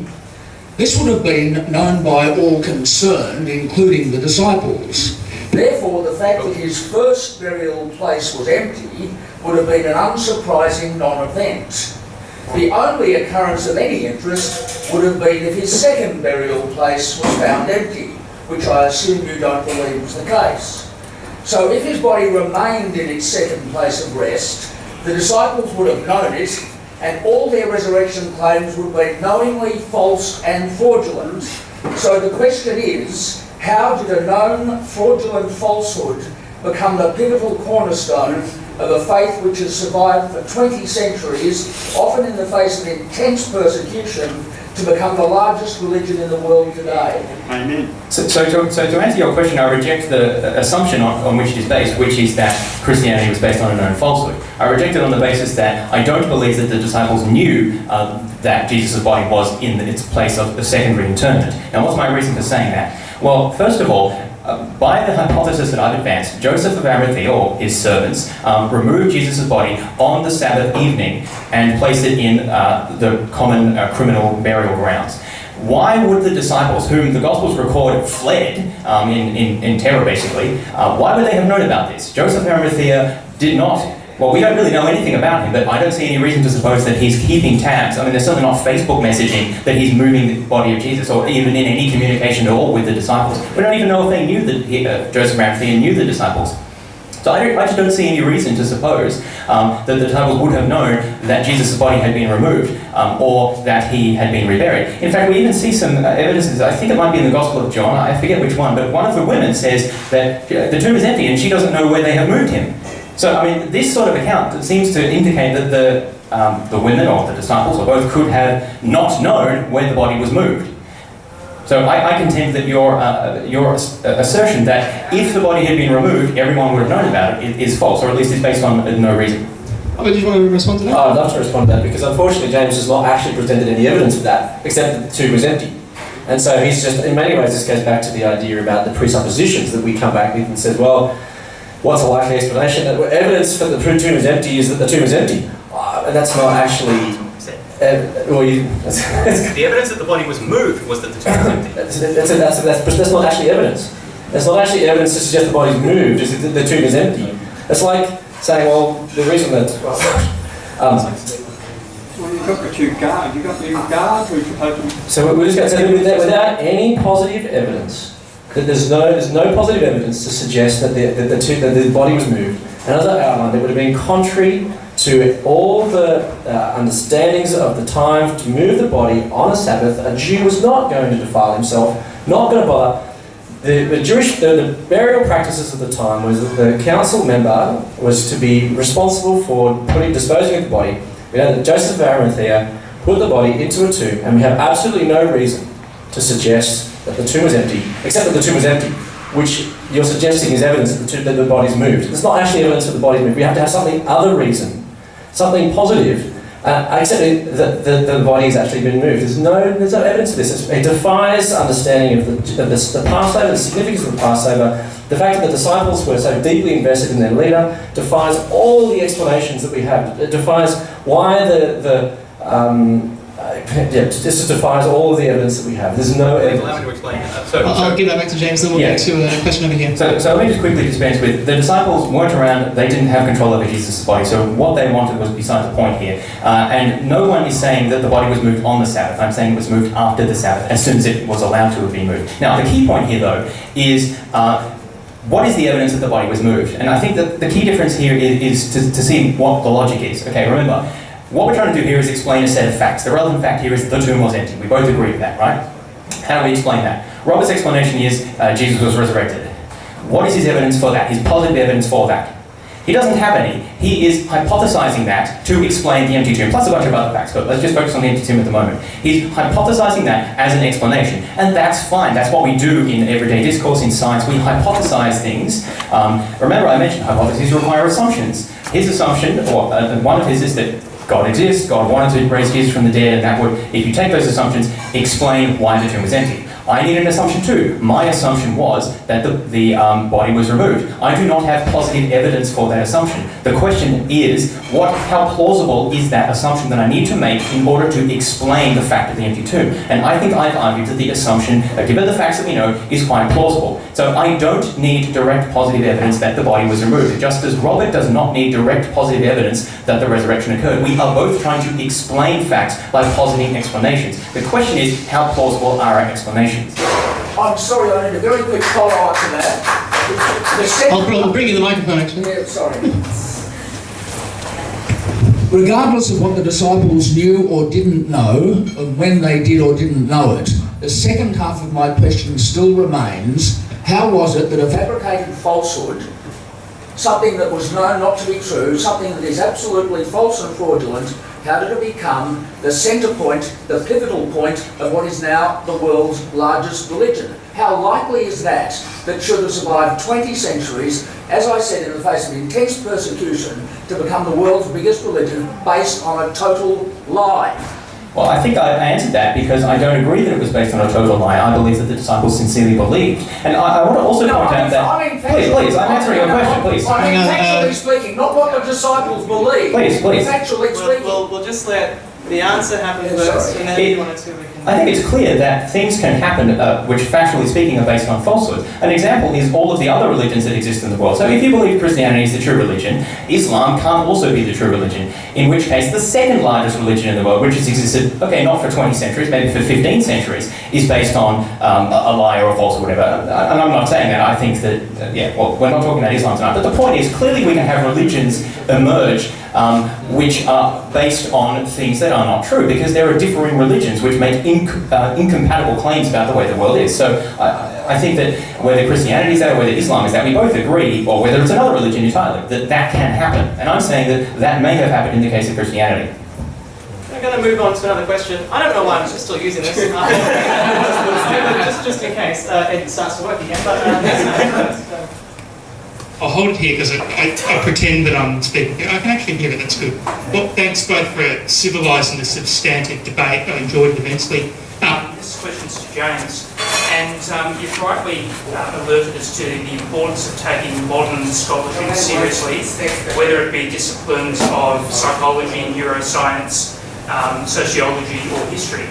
this would have been known by all concerned, including the disciples. Therefore, the fact that his first burial place was empty would have been an unsurprising non-event. The only occurrence of any interest would have been if his second burial place was found empty, which I assume you don't believe was the case. So if his body remained in its second place of rest, the disciples would have known it, and all their resurrection claims would have been knowingly false and fraudulent. So the question is, how did a known fraudulent falsehood become the pivotal cornerstone of a faith which has survived for 20 centuries, often in the face of intense persecution, to become the largest religion in the world today? Amen. So to answer your question, I reject the assumption on which it is based, which is that Christianity was based on a known falsehood. I reject it on the basis that I don't believe that the disciples knew that Jesus' body was in its place of secondary interment. Now, what's my reason for saying that? Well, first of all, by the hypothesis that I've advanced, Joseph of Arimathea, or his servants, removed Jesus' body on the Sabbath evening and placed it in the common criminal burial grounds. Why would the disciples, whom the Gospels record fled in terror basically, why would they have known about this? Joseph of Arimathea did not. Well, we don't really know anything about him, but I don't see any reason to suppose that he's keeping tabs. I mean, there's certainly not Facebook messaging that he's moving the body of Jesus, or even in any communication at all with the disciples. We don't even know if they knew that Joseph of Arimathea knew the disciples. So I just don't see any reason to suppose that the disciples would have known that Jesus' body had been removed, or that he had been reburied. In fact, we even see some evidences. I think it might be in the Gospel of John, I forget which one, but one of the women says that the tomb is empty and she doesn't know where they have moved him. So, I mean, this sort of account seems to indicate that the women or the disciples or both could have not known where the body was moved. So I contend that your assertion that if the body had been removed, everyone would have known about it is false, or at least is based on no reason. Oh, did you want to respond to that? I'd love to respond to that, because unfortunately James has not actually presented any evidence of that, except that the tomb was empty. And so he's just, in many ways, this goes back to the idea about the presuppositions that we come back with and says, well, what's a likely explanation? That evidence for the tomb is empty is that the tomb is empty. And that's not actually... the evidence that the body was moved was that the tomb was empty. That's not actually evidence. That's not actually evidence to suggest the body's moved, is that the tomb is empty. It's like saying, well, the reason that... Well, you've got the two guards. You've got the guards which are open. So we're just going to say without any positive evidence, that there's no positive evidence to suggest that the body was moved. And as I outlined, it would have been contrary to all the understandings of the time to move the body on a Sabbath. A Jew was not going to defile himself, not going to bother. The burial practices of the time was that the council member was to be responsible for disposing of the body. We know that Joseph of Arimathea put the body into a tomb, and we have absolutely no reason to suggest that the tomb was empty, except that the tomb was empty, which you're suggesting is evidence that the body's moved. It's not actually evidence that the body's moved. We have to have something other reason, something positive, except that the body's actually been moved. There's no evidence of this. It defies understanding of the Passover, the significance of the Passover. The fact that the disciples were so deeply invested in their leader defies all the explanations that we have. It defies why this defies all of the evidence that we have. There's no evidence. Allow me to explain. I'll give that back to James, then we'll get to a question over here. So let me just quickly dispense with, the disciples weren't around, they didn't have control over Jesus' body, so what they wanted was beside the point here. And no one is saying that the body was moved on the Sabbath. I'm saying it was moved after the Sabbath, as soon as it was allowed to have been moved. Now, the key point here, though, is what is the evidence that the body was moved? And I think that the key difference here is to see what the logic is. Okay, remember, what we're trying to do here is explain a set of facts. The relevant fact here is that the tomb was empty. We both agree with that, right? How do we explain that? Robert's explanation is Jesus was resurrected. What is his evidence for that? His positive evidence for that? He doesn't have any. He is hypothesizing that to explain the empty tomb, plus a bunch of other facts, but let's just focus on the empty tomb at the moment. He's hypothesizing that as an explanation, and that's fine. That's what we do in everyday discourse in science. We hypothesize things. Remember, I mentioned hypotheses require assumptions. His assumption, or one of his, is that God exists, God wanted to raise Jesus from the dead, and that would, if you take those assumptions, explain why the tomb was empty. I need an assumption too. My assumption was that the body was removed. I do not have positive evidence for that assumption. The question is, how plausible is that assumption that I need to make in order to explain the fact of the empty tomb? And I think I've argued that the assumption, given the facts that we know, is quite plausible. So I don't need direct positive evidence that the body was removed. Just as Robert does not need direct positive evidence that the resurrection occurred, we are both trying to explain facts by positing explanations. The question is, how plausible are our explanations? I'm sorry, I need a very quick follow-up to that. I'll bring you the microphone, actually. Yeah, sorry. Regardless of what the disciples knew or didn't know, and when they did or didn't know it, the second half of my question still remains: how was it that a fabricated falsehood, something that was known not to be true, something that is absolutely false and fraudulent, how did it become the centre point, the pivotal point of what is now the world's largest religion? How likely is that should have survived 20 centuries, as I said, in the face of intense persecution, to become the world's biggest religion based on a total lie? Well, I think I answered that because I don't agree that it was based on a total lie. I believe that the disciples sincerely believed. And I want to also point out that... Please, I'm answering your question, please. I mean, factually speaking, not what the disciples believe. Please. Factually speaking. We'll just let the answer happen first, and then if you wanted to, we can... I think it's clear that things can happen which, factually speaking, are based on falsehood. An example is all of the other religions that exist in the world. So if you believe Christianity is the true religion, Islam can't also be the true religion, in which case the second largest religion in the world, which has existed, okay, not for 20 centuries, maybe for 15 centuries, is based on a lie or a false or whatever. And I'm not saying that. I think that, we're not talking about Islam tonight, but the point is, clearly we can have religions emerge which are based on things that are not true, because there are differing religions which make incompatible claims about the way the world is. So I think that whether Christianity is that or whether Islam is that, we both agree, or whether it's another religion entirely, that can happen. And I'm saying that may have happened in the case of Christianity. I'm going to move on to another question. I don't know why I'm still using this. just in case it starts to work again. But, I'll hold it here because I pretend that I'm speaking. I can actually hear it, that's good. Well, thanks both for a civilised and a substantive debate. I enjoyed it immensely. This question's to James, and you've rightly alerted us to the importance of taking modern scholarship seriously, whether it be disciplines of psychology, neuroscience, sociology or history.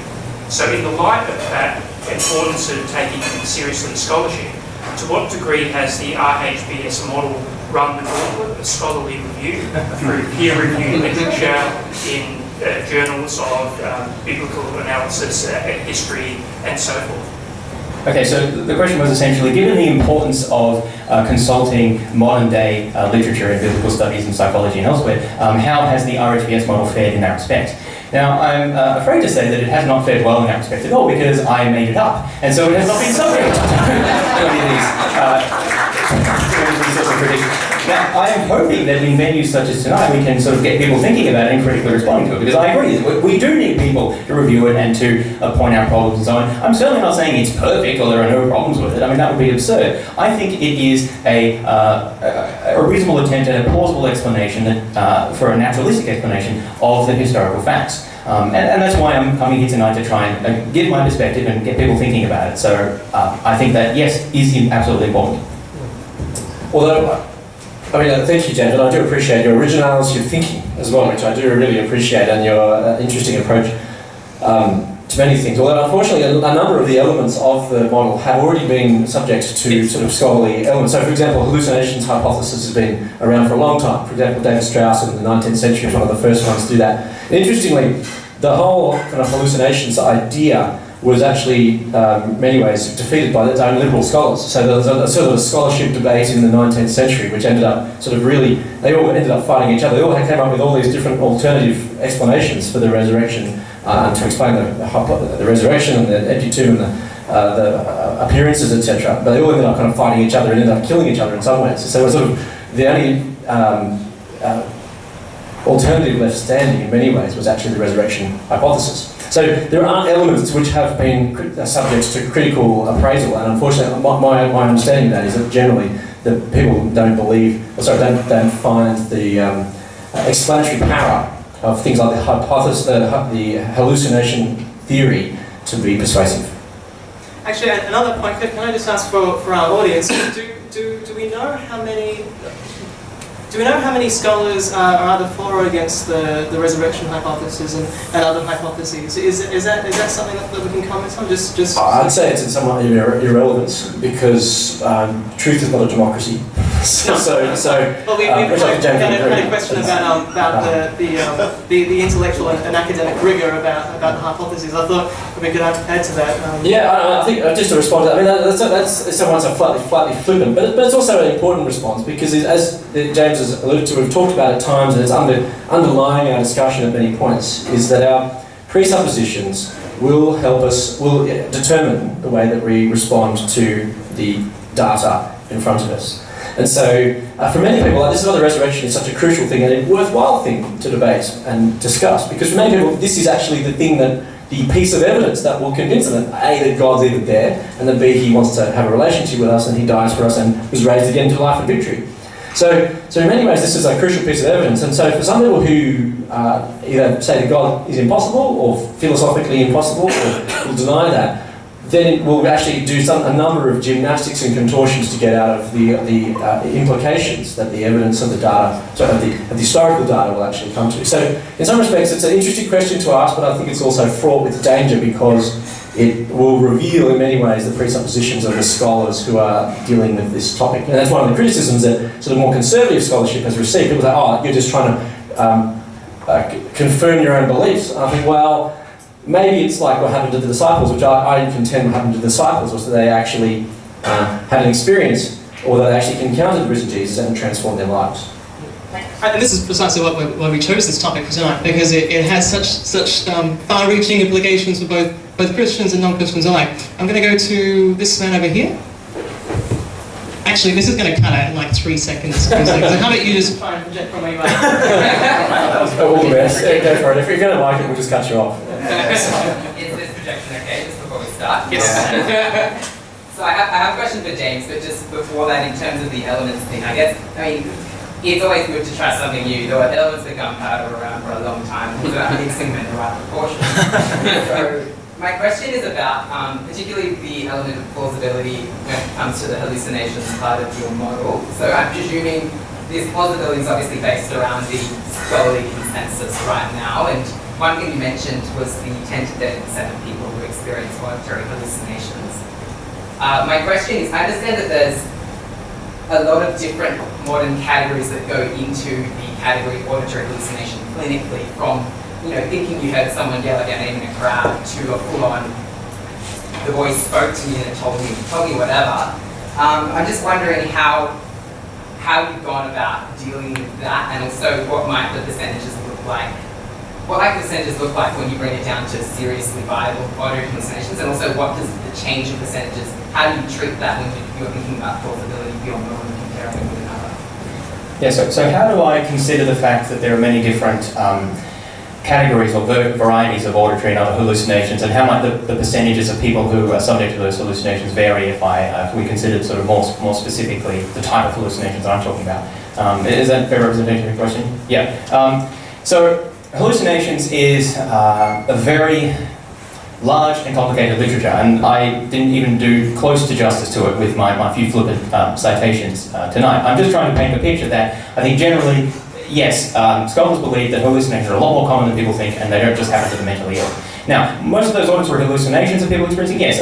So in the light of that importance of taking seriously scholarship, to what degree has the RHBS model run the gauntlet of scholarly review through peer-reviewed literature in journals of biblical analysis, history, and so forth? Okay, so the question was essentially, given the importance of consulting modern-day literature in biblical studies and psychology and elsewhere, how has the RHBS model fared in that respect? Now, I'm afraid to say that it has not fared well in that respect at all, because I made it up, and so it has not been so great. Now, I am hoping that in venues such as tonight, we can sort of get people thinking about it and critically responding to it, because I agree that we do need people to review it and to point out problems and so on. I'm certainly not saying it's perfect or there are no problems with it. I mean, that would be absurd. I think it is a reasonable attempt at a plausible explanation that, for a naturalistic explanation of the historical facts. And that's why I'm coming here tonight, to try and give my perspective and get people thinking about it. So I think that, yes, is absolutely important. Although, I mean, thank you, James, and I do appreciate your originality of thinking as well, which I do really appreciate, and your interesting approach to many things. Although, unfortunately, a number of the elements of the model have already been subject to sort of scholarly elements. So, for example, hallucinations hypothesis has been around for a long time. For example, David Strauss in the 19th century was one of the first ones to do that. And interestingly, the whole kind of hallucinations idea was actually, in many ways, defeated by its own liberal scholars. So there was a sort of a scholarship debate in the 19th century, which ended up sort of really, they all ended up fighting each other. They all came up with all these different alternative explanations for the resurrection, to explain the resurrection and the empty tomb and the appearances, etc. But they all ended up kind of fighting each other and ended up killing each other in some ways. So there were sort of the only alternative left standing in many ways was actually the resurrection hypothesis. So there are elements which have been subject to critical appraisal, and unfortunately my understanding of that is that generally the people don't find the explanatory power of things like the hypothesis, the hallucination theory to be persuasive. Actually, another point, can I just ask for our audience, do we know how many scholars are either for or against the resurrection hypothesis and other hypotheses? Is that something that we can comment on? Just I'd say it's somewhat irrelevant because truth is not a democracy. Well, we had a question about the intellectual and academic rigor about the hypotheses. I thought we could add to that. Yeah, I think just to respond to that, I mean that's somewhat flatly flippant, but it's also an important response because as James has alluded to, we've talked about at times, and it's underlying our discussion at many points, is that our presuppositions will determine the way that we respond to the data in front of us. And so, for many people, this is why the resurrection is such a crucial thing and a worthwhile thing to debate and discuss, because for many people, this is actually the piece of evidence that will convince them that A, that God's even there, and that B, he wants to have a relationship with us and he dies for us and was raised again to life and victory. So in many ways, this is a crucial piece of evidence. And so for some people who either say that God is impossible or philosophically impossible or will deny that, then we'll actually do a number of gymnastics and contortions to get out of the implications that the evidence of the data, of the historical data will actually come to. So in some respects, it's an interesting question to ask, but I think it's also fraught with danger because it will reveal in many ways the presuppositions of the scholars who are dealing with this topic. And that's one of the criticisms that sort of more conservative scholarship has received. People say, oh, you're just trying to confirm your own beliefs. And I think, well, maybe it's like what happened to the disciples, which I contend what happened to the disciples was that they actually had an experience, or they actually encountered the risen Jesus and transformed their lives. And this is precisely why we chose this topic for tonight, because it has such far-reaching implications for both Christians and non-Christians alike. I'm going to go to this man over here. Actually, this is going to cut out in like 3 seconds. So how about you just try and project from where you are? All the best. Go for it. If you don't like it, we'll just cut you off. Is this projection okay, just before we start? Yes. So I have a question for James, but just before that, in terms of the elements thing, it's always good to try something new. There were elements of gunpowder around for a long time, without mixing them in the right proportion. So my question is about particularly the element of plausibility when it comes to the hallucinations part of your model. So I'm presuming this plausibility is obviously based around the scholarly consensus right now, and one thing you mentioned was the 10 to 30% of people who experience auditory hallucinations. My question is, I understand that there's a lot of different modern categories that go into the category auditory hallucination clinically, from thinking you heard someone yell at your name in a crowd to a full-on, the voice spoke to me and told me whatever. I'm just wondering how you've gone about dealing with that, and also what might the percentages look like. What might percentages look like when you bring it down to seriously viable auditory hallucinations, and also what does the change of percentages, how do you treat that when you're thinking about plausibility beyond one and comparing it with another? Yeah, so how do I consider the fact that there are many different categories or varieties of auditory and other hallucinations, and how might the percentages of people who are subject to those hallucinations vary if we consider sort of more specifically the type of hallucinations that I'm talking about? Is that a fair representation of your question? Yeah. So hallucinations is a very large and complicated literature, and I didn't even do close to justice to it with my few flippant citations tonight. I'm just trying to paint a picture that I think generally, yes, scholars believe that hallucinations are a lot more common than people think, and they don't just happen to the mentally ill. Now, most of those auditory hallucinations that people are experiencing, yes,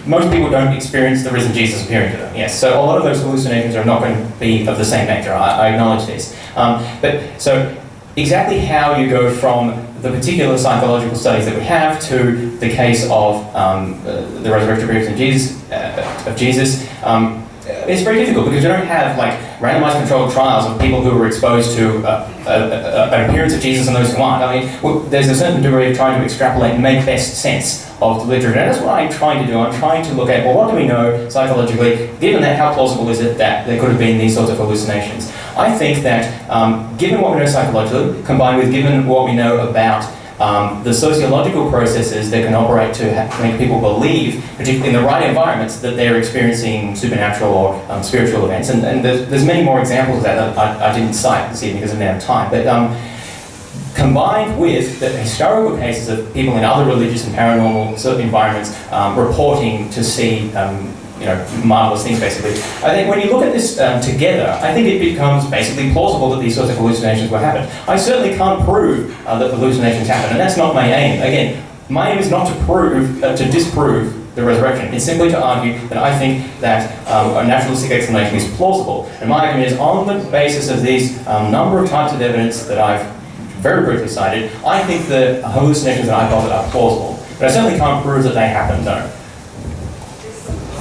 most people don't experience the risen Jesus appearing to them, yes. So a lot of those hallucinations are not going to be of the same nature. I acknowledge this. But so exactly how you go from the particular psychological studies that we have to the case of the resurrection appearance of Jesus, it's very difficult because you don't have like randomized controlled trials of people who were exposed to an appearance of Jesus and those who aren't. I mean, there's a certain degree of trying to extrapolate and make best sense of the literature, and that's what I'm trying to do. I'm trying to look at, well, what do we know psychologically, given that how plausible is it that there could have been these sorts of hallucinations? I think that given what we know psychologically, combined with given what we know about the sociological processes that can operate to make people believe, particularly in the right environments, that they're experiencing supernatural or spiritual events. And there's many more examples of that I didn't cite this evening because I didn't have time. But combined with the historical cases of people in other religious and paranormal sort of environments reporting to see marvelous things, basically. I think when you look at this together, I think it becomes basically plausible that these sorts of hallucinations will happen. I certainly can't prove that hallucinations happen, and that's not my aim. Again, my aim is not to disprove the resurrection. It's simply to argue that I think that a naturalistic explanation is plausible. And my argument is on the basis of these number of types of evidence that I've very briefly cited, I think the hallucinations that I posit are plausible. But I certainly can't prove that they happen, no.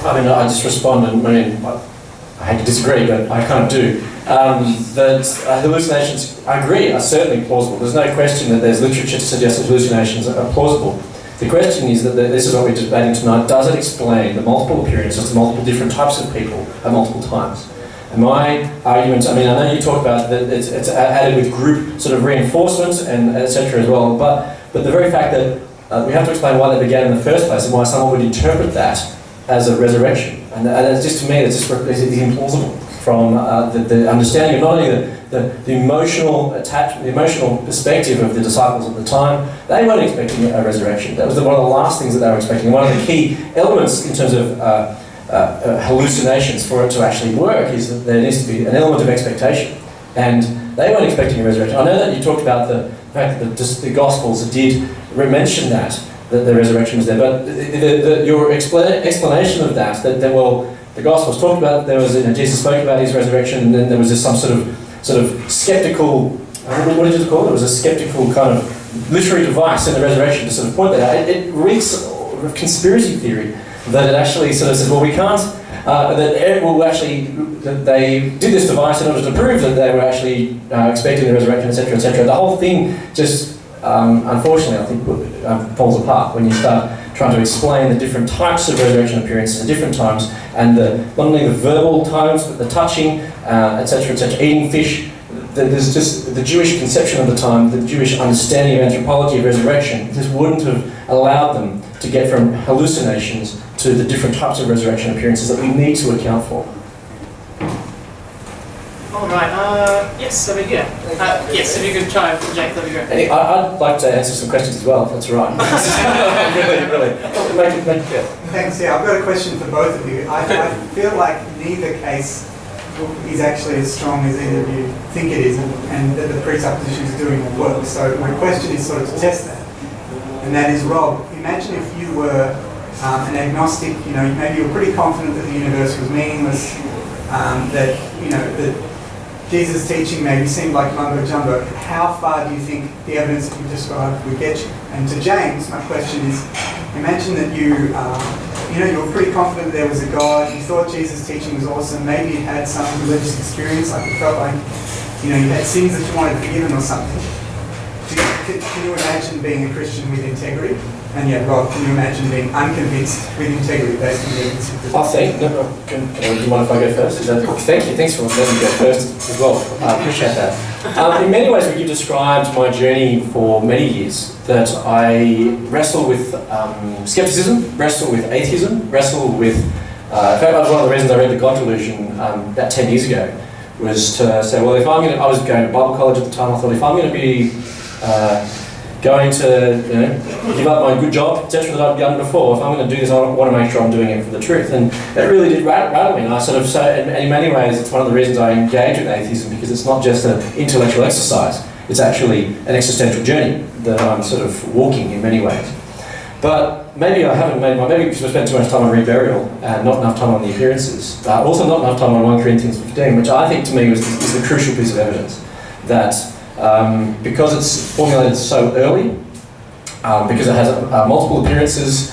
I mean, I just respond, and I mean, I hate to disagree, but I kind of do. That hallucinations, I agree, are certainly plausible. There's no question that there's literature to suggest that hallucinations are plausible. The question is that this is what we're debating tonight. Does it explain the multiple appearances to multiple different types of people at multiple times? And my argument, I mean, I know you talk about that it's added with group sort of reinforcement and etc. as well, but the very fact that we have to explain why they began in the first place and why someone would interpret that as a resurrection. And it's just, to me, it's implausible from the understanding of not only the emotional attachment, the emotional perspective of the disciples at the time. They weren't expecting a resurrection. That was one of the last things that they were expecting. One of the key elements in terms of hallucinations for it to actually work is that there needs to be an element of expectation. And they weren't expecting a resurrection. I know that you talked about the fact that the Gospels did mention that the resurrection was there, but your explanation of that well, the Gospels talked about, there was, Jesus spoke about his resurrection, and then there was just some sort of skeptical, what did you call it? It was a skeptical kind of literary device in the resurrection to sort of point that out. It reeks of conspiracy theory, that it actually sort of says, well, we can't, that they did this device in order to prove that they were actually expecting the resurrection, etc., etc. The whole thing just, unfortunately, I think falls apart when you start trying to explain the different types of resurrection appearances at different times, and not only the verbal times, but the touching, etc., etc., eating fish. There's just the Jewish conception of the time, the Jewish understanding of anthropology of resurrection, just wouldn't have allowed them to get from hallucinations to the different types of resurrection appearances that we need to account for. All right. Yes, over here. Yes, if you could try and project, that'd be great. I'd like to answer some questions as well, if that's all right. really. Thanks. Yeah, I've got a question for both of you. I feel like neither case is actually as strong as either of you think it is, and that the presupposition is doing the work. So my question is sort of to test that, and that is, Rob, imagine if you were an agnostic. Maybe you were pretty confident that the universe was meaningless, that Jesus' teaching maybe seemed like mumbo jumbo. How far do you think the evidence that you described would get you? And to James, my question is, imagine that you were pretty confident that there was a God, you thought Jesus' teaching was awesome, maybe you had some religious experience, like you felt like, you had sins that you wanted forgiven or something. Can you imagine being a Christian with integrity? And yet, Rob, can you imagine being unconvinced with integrity based on the evidence you've presented? Do you mind if I go first? Is that cool? Thank you. Thanks for letting me go first as well. I appreciate that. In many ways, you described my journey for many years, that I wrestle with skepticism, wrestle with atheism, wrestle with... in fact, that was one of the reasons I read The God Delusion about 10 years ago, was to say, well, if I'm going to... I was going to Bible college at the time, I thought, if I'm going to be... going to give up my good job, etc., that I've done before. If I'm going to do this, I want to make sure I'm doing it for the truth. And that really did rattle me. And I sort of say, in many ways, it's one of the reasons I engage with atheism, because it's not just an intellectual exercise. It's actually an existential journey that I'm sort of walking in many ways. But maybe I haven't maybe because I spent too much time on reburial and not enough time on the appearances. Also not enough time on 1 Corinthians 15, which I think to me is the crucial piece of evidence. That because it's formulated so early, because it has multiple appearances,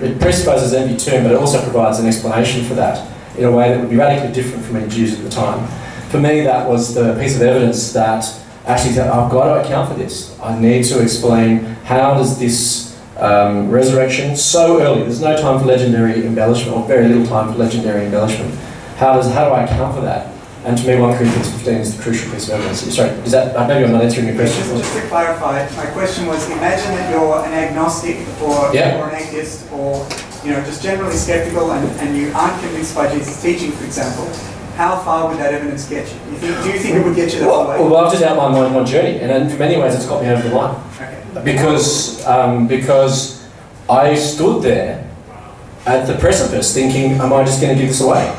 it presupposes empty tomb, but it also provides an explanation for that in a way that would be radically different from any Jews at the time. For me, that was the piece of evidence that actually said, I've got to account for this. I need to explain how does this resurrection so early, there's no time for legendary embellishment, or very little time for legendary embellishment. How do I account for that? And to me, 1 Corinthians 15 is the crucial piece of evidence. Sorry, is that, maybe I'm not answering your question. Just to clarify, my question was, imagine that you're an agnostic or an atheist, or just generally skeptical, and you aren't convinced by Jesus' teaching, for example. How far would that evidence get you? Do you think it would get you that way? Well, I've just outlined my journey, and in many ways it's got me over the line. Okay. Because I stood there at the precipice thinking, am I just going to give this away?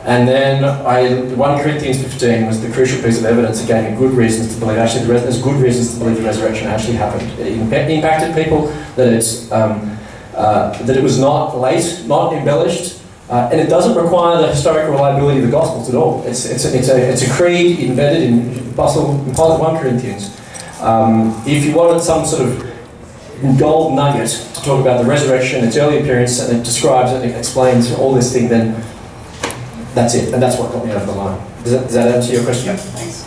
And then 1 Corinthians 15 was the crucial piece of evidence that gave me good reasons to believe, actually there's good reasons to believe the resurrection actually happened. It impacted people, that it was not late, not embellished, and it doesn't require the historical reliability of the Gospels at all. It's a creed embedded in part of 1 Corinthians. If you wanted some sort of gold nugget to talk about the resurrection, its early appearance, and it describes and it explains all this thing, then that's it, and that's what got me over the line. Does that answer your question? Yeah, thanks.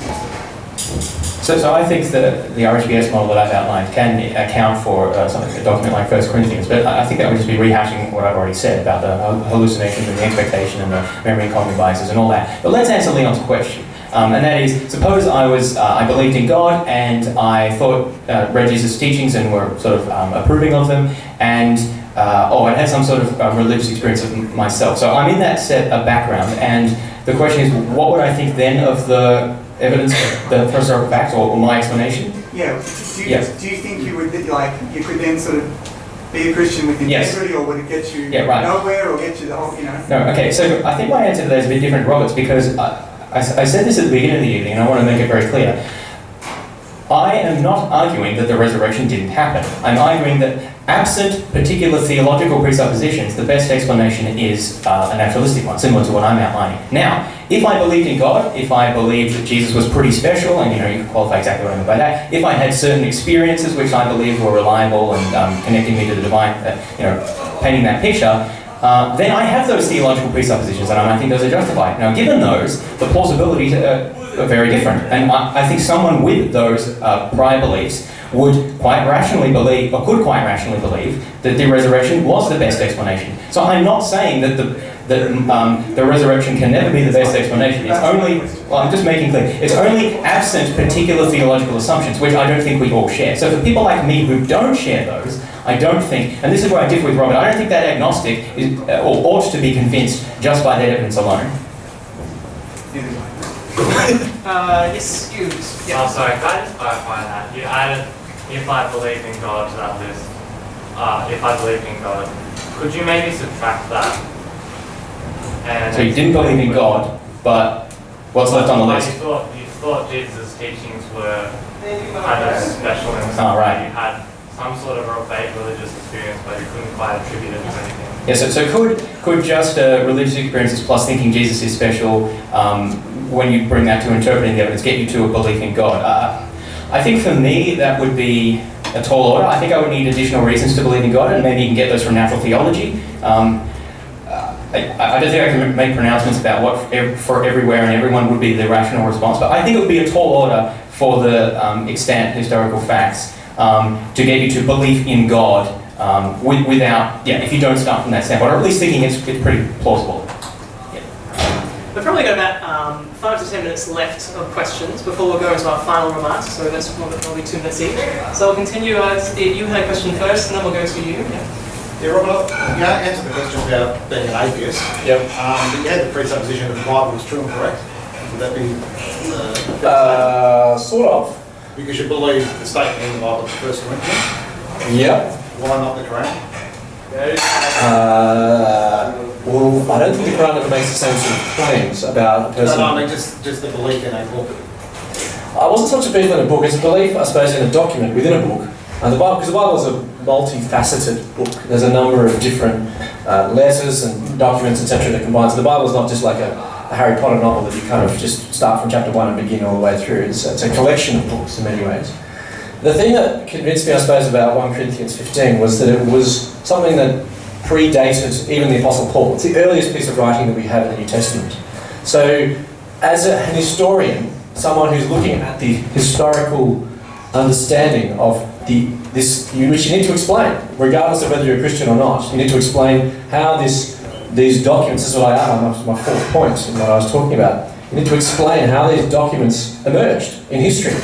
So I think that the RHBS model that I've outlined can account for something, a document like 1 Corinthians, but I think that would just be rehashing what I've already said about the hallucinations and the expectation and the memory and cognitive biases and all that. But let's answer Leon's question, and that is, suppose I believed in God and I thought, read Jesus' teachings and were sort of approving of them, and I had some sort of religious experience of myself. So I'm in that set of background, and the question is, what would I think then of the evidence, the historical facts, or my explanation? Yeah. Do you think you would you could then sort of be a Christian with integrity, or would it get you nowhere, or get you the whole, No. Okay. So I think my answer to that is a bit different, Robert's, because I said this at the beginning of the evening, and I want to make it very clear. I am not arguing that the resurrection didn't happen. I'm arguing that, absent particular theological presuppositions, the best explanation is a naturalistic one, similar to what I'm outlining. Now, if I believed in God, if I believed that Jesus was pretty special, and you can qualify exactly what I mean by that, if I had certain experiences which I believed were reliable and connecting me to the divine, painting that picture, then I have those theological presuppositions, and I think those are justified. Now, given those, the plausibilities are very different, and I think someone with those prior beliefs would quite rationally believe, or could quite rationally believe, that the resurrection was the best explanation. So I'm not saying that the resurrection can never be the best explanation. It's only, I'm just making clear, it's only absent particular theological assumptions, which I don't think we all share. So for people like me who don't share those, I don't think, and this is where I differ with Robert, I don't think that agnostic is, or ought to be convinced just by that evidence alone. Yes, you. Yeah. Oh, sorry, can I just clarify that? You added, if I believe in God to that list, if I believe in God, could you maybe subtract that? And so you didn't believe in God, but what's left on the list? You thought Jesus' teachings were kind of special in the sense right. You had some sort of a vague religious experience, but you couldn't quite attribute it to anything. Yeah, so could just religious experiences plus thinking Jesus is special, when you bring that to interpreting the evidence, get you to a belief in God? I think for me that would be a tall order. I think I would need additional reasons to believe in God, and maybe you can get those from natural theology. I don't think I can make pronouncements about what for everywhere and everyone would be the rational response, but I think it would be a tall order for the extant historical facts to get you to belief in God without, if you don't start from that standpoint, or at least thinking it's pretty plausible. We've probably got about 5 to 10 minutes left of questions before we'll go into our final remarks, so that's probably 2 minutes each. So we'll continue, Steve, you had a question first, and then we'll go to you. Yeah, Robert, you answered the question about being an atheist. Yep. But you had the presupposition that the Bible was true and correct. Would that be... sort of. Because you believe the statement in the Bible is 1 Corinthians? Yep. Why not the Quran? Well, I don't think the Quran ever makes the same sort of claims about a person. No, I mean just the belief in a book. I wasn't such a belief in a book. It's a belief, I suppose, in a document within a book. And because the Bible is a multifaceted book. There's a number of different letters and documents, etc. that combine. So the Bible is not just like a Harry Potter novel that you kind of just start from chapter 1 and begin all the way through. It's a collection of books in many ways. The thing that convinced me, I suppose, about 1 Corinthians 15 was that it was something that predated even the Apostle Paul. It's the earliest piece of writing that we have in the New Testament. So, as an historian, someone who's looking at the historical understanding of which you need to explain, regardless of whether you're a Christian or not. You need to explain how these documents, this is what I outlined, my fourth point in what I was talking about. You need to explain how these documents emerged in history.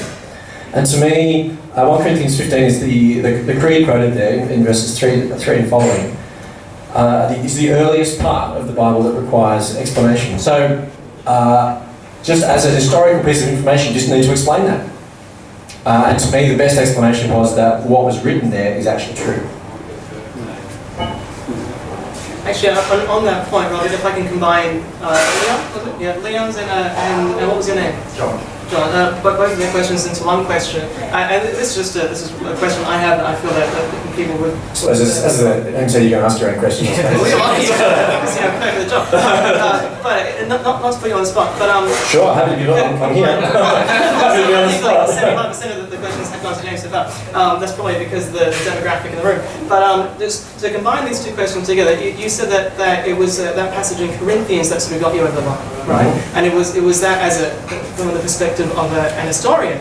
And to me, 1 Corinthians 15 is the creed quoted there in verses 3 and following. Is the earliest part of the Bible that requires explanation. So, just as a historical piece of information, you just need to explain that. And to me, the best explanation was that what was written there is actually true. Actually, on that point, Robert, if I can combine Leon, was it? Yeah, Leon's and what was your name? John. Both of their questions into one question. And this is a question I have that I feel that people would... So as a MC, you're going to ask your own question. Yeah, the job. But not to put you on the spot, but... Sure, happy to be on. I'm here. Happy to be on the spot. 75% of the questions have gone to James Fodor. That's probably because of the demographic in the room. But just to combine these two questions together, you said that it was that passage in Corinthians that sort of got you over the line, right? And it was that as from the perspective of an historian,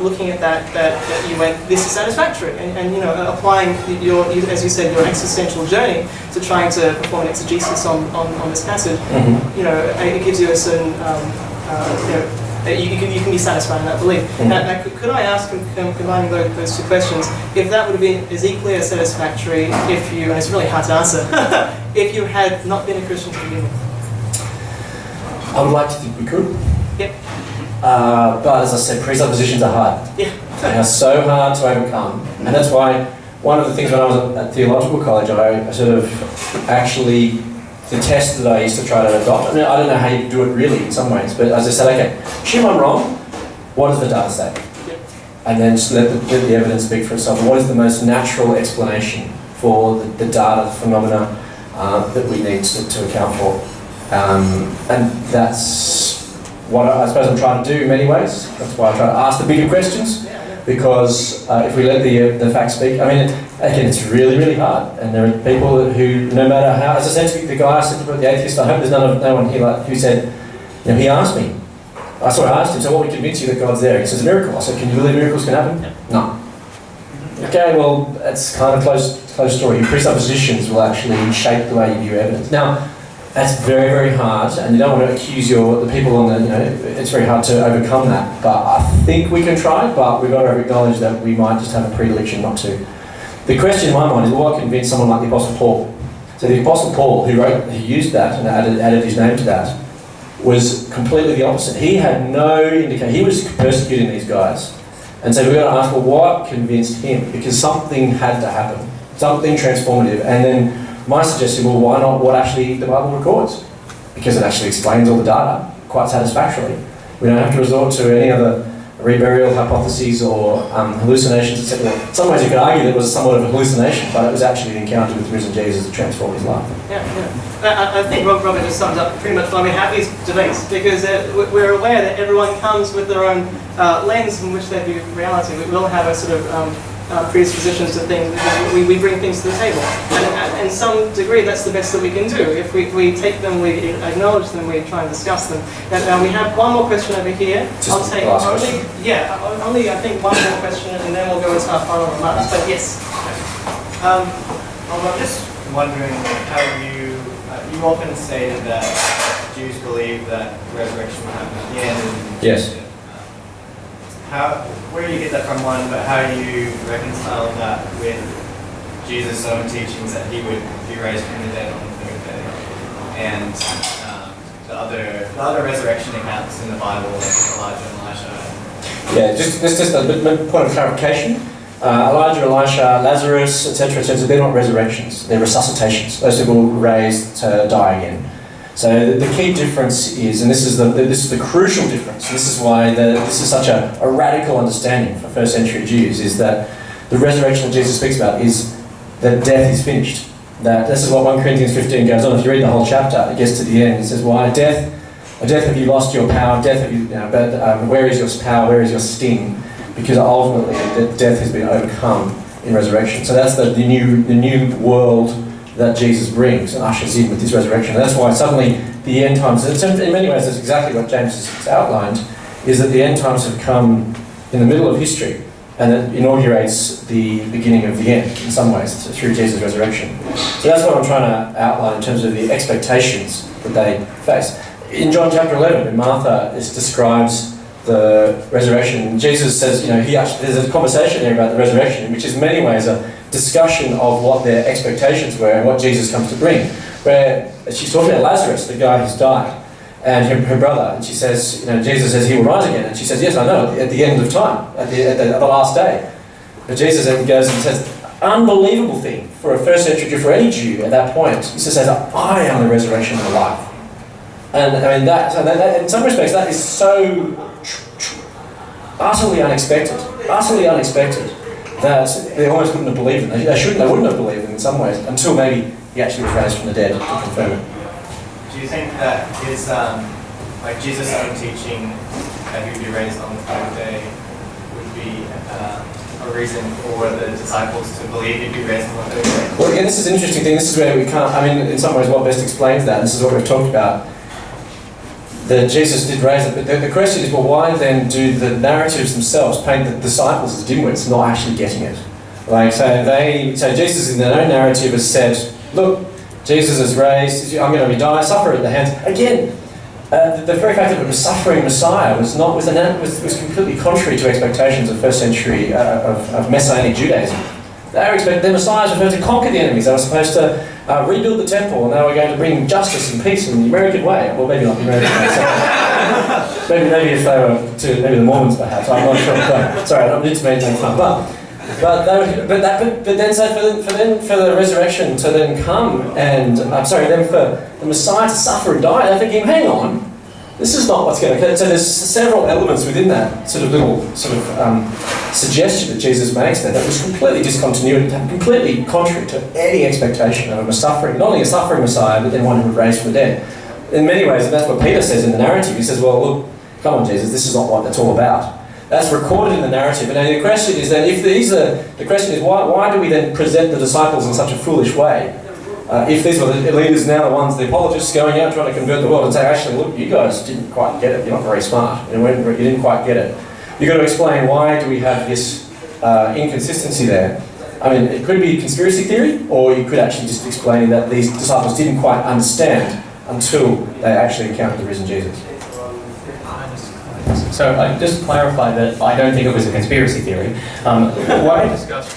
looking at that you went, this is satisfactory, and you know, applying as you said, your existential journey to trying to perform an exegesis on this passage. Mm-hmm. You know, it gives you a certain you can be satisfied in that belief. Now, could I ask, combining those two questions, if that would have been as equally as satisfactory if you, and it's really hard to answer, if you had not been a Christian to begin with? I would like to think we could. Yep. But as I said, presuppositions are hard. Yeah. They are so hard to overcome. And that's why one of the things when I was at theological college, I sort of actually, the test that I used to try to adopt, I don't know how you do it really in some ways, but as I said, okay, assume I'm wrong, what does the data say? Yep. And then just let the evidence speak for itself. What is the most natural explanation for the data, the phenomena that we need to account for? And that's what I suppose I'm trying to do in many ways. That's why I try to ask the bigger questions, because if we let the facts speak, I mean, again, it's really, really hard. And there are people who, no matter how, as I said to the guy I said about the atheist, I hope there's no one here who said, you know, he asked me. I sort of asked him, so what would convince you that God's there? He says, a miracle. I said, can you believe miracles can happen? No. Okay, well, it's kind of close story. Your presuppositions will actually shape the way you view evidence. Now, that's very, very hard, and you don't want to accuse the people on the, you know, it's very hard to overcome that. But I think we can try, but we've got to acknowledge that we might just have a predilection not to. The question in my mind is, what convinced someone like the Apostle Paul? So the Apostle Paul, who used that and added his name to that, was completely the opposite. He had no indication. He was persecuting these guys. And so we've got to ask, well, what convinced him? Because something had to happen, something transformative. And then my suggestion, well, why not what actually the Bible records? Because it actually explains all the data quite satisfactorily. We don't have to resort to any other reburial hypotheses or hallucinations, etc. In some ways you could argue that it was somewhat of a hallucination, but it was actually an encounter with the risen Jesus that transformed his life. Yeah. I think Robert just summed up pretty much why we have these debates, because we're aware that everyone comes with their own lens in which they view reality. We will have a sort of predispositions to things, because we bring things to the table. And in some degree, that's the best that we can do. If we take them, we acknowledge them, we try and discuss them. Now we have one more question over here. I'll take only I think one more question, and then we'll go into our final remarks. But yes. I'm just wondering how you often say that Jews believe that resurrection will happen at the end. Yes. Where do you get that from, one, but how do you reconcile that with Jesus' own teachings that he would be raised from the dead on the third day, and the other resurrection accounts in the Bible, like Elijah and Elisha? Yeah, just a point of clarification. Elijah, Elisha, Lazarus, etc., they're not resurrections, they're resuscitations. Those people were raised to die again. So the key difference is, and this is the crucial difference, and this is why this is such a radical understanding for first century Jews, is that the resurrection that Jesus speaks about is that death is finished. That this is what 1 Corinthians 15 goes on. If you read the whole chapter, it gets to the end. It says, "Why death have you lost your power? Death have you, where is your power? Where is your sting?" Because ultimately, death has been overcome in resurrection. So that's the new world that Jesus brings and ushers in with his resurrection. And that's why suddenly the end times, in many ways that's exactly what James has outlined, is that the end times have come in the middle of history, and it inaugurates the beginning of the end in some ways through Jesus' resurrection. So that's what I'm trying to outline in terms of the expectations that they face. In John chapter 11, when Martha describes the resurrection, Jesus says, there's a conversation there about the resurrection, which is in many ways a discussion of what their expectations were and what Jesus comes to bring. Where she's talking about Lazarus, the guy who's died, and her brother, and she says, Jesus says he will rise again, and she says, yes, I know, at the end of time, at the last day. But Jesus then goes and says, unbelievable thing for a first century Jew, for any Jew at that point. He says, I am the resurrection and the life. And I mean, that in some respects, that is so utterly unexpected, that they almost wouldn't have believed him. They wouldn't have believed him in some ways, until maybe he actually was raised from the dead to confirm it. Do you think that his, like Jesus' own teaching that he would be raised on the third day would be a reason for the disciples to believe he'd be raised on the third day? Well, again, this is an interesting thing. This is where we can't, in some ways what best explains that, this is what we've talked about, that Jesus did raise it. But the question is, well, why then do the narratives themselves paint the disciples as dimwits, not actually getting it? So Jesus in their own narrative has said, look, Jesus is raised, I'm going to die, suffer at the hands. Again, the very fact that it was suffering Messiah was completely contrary to expectations of first century of Messianic Judaism. The Messiahs were supposed to conquer the enemies. They were supposed to rebuild the temple, and they were going to bring justice and peace in the American way. Well, maybe not the American way. maybe if they were maybe the Mormons, perhaps. I'm not sure. Sorry, I don't need to make anything fun. But then for the resurrection to then come and then for the Messiah to suffer and die, they're thinking, hang on, this is not what's going to occur. So there's several elements within that little suggestion that Jesus makes there that was completely discontinued, completely contrary to any expectation of a suffering, not only a suffering Messiah, but then one who would raise from the dead. In many ways, and that's what Peter says in the narrative. He says, well, look, come on, Jesus, this is not what it's all about. That's recorded in the narrative. And the question is then, why do we then present the disciples in such a foolish way? If these were the leaders now, the apologists going out trying to convert the world and say, actually, look, you guys didn't quite get it. You're not very smart. You didn't quite get it. You've got to explain, why do we have this inconsistency there? I mean, it could be a conspiracy theory, or you could actually just explain that these disciples didn't quite understand until they actually encountered the risen Jesus. So I just clarify that I don't think it was a conspiracy theory. What I discussed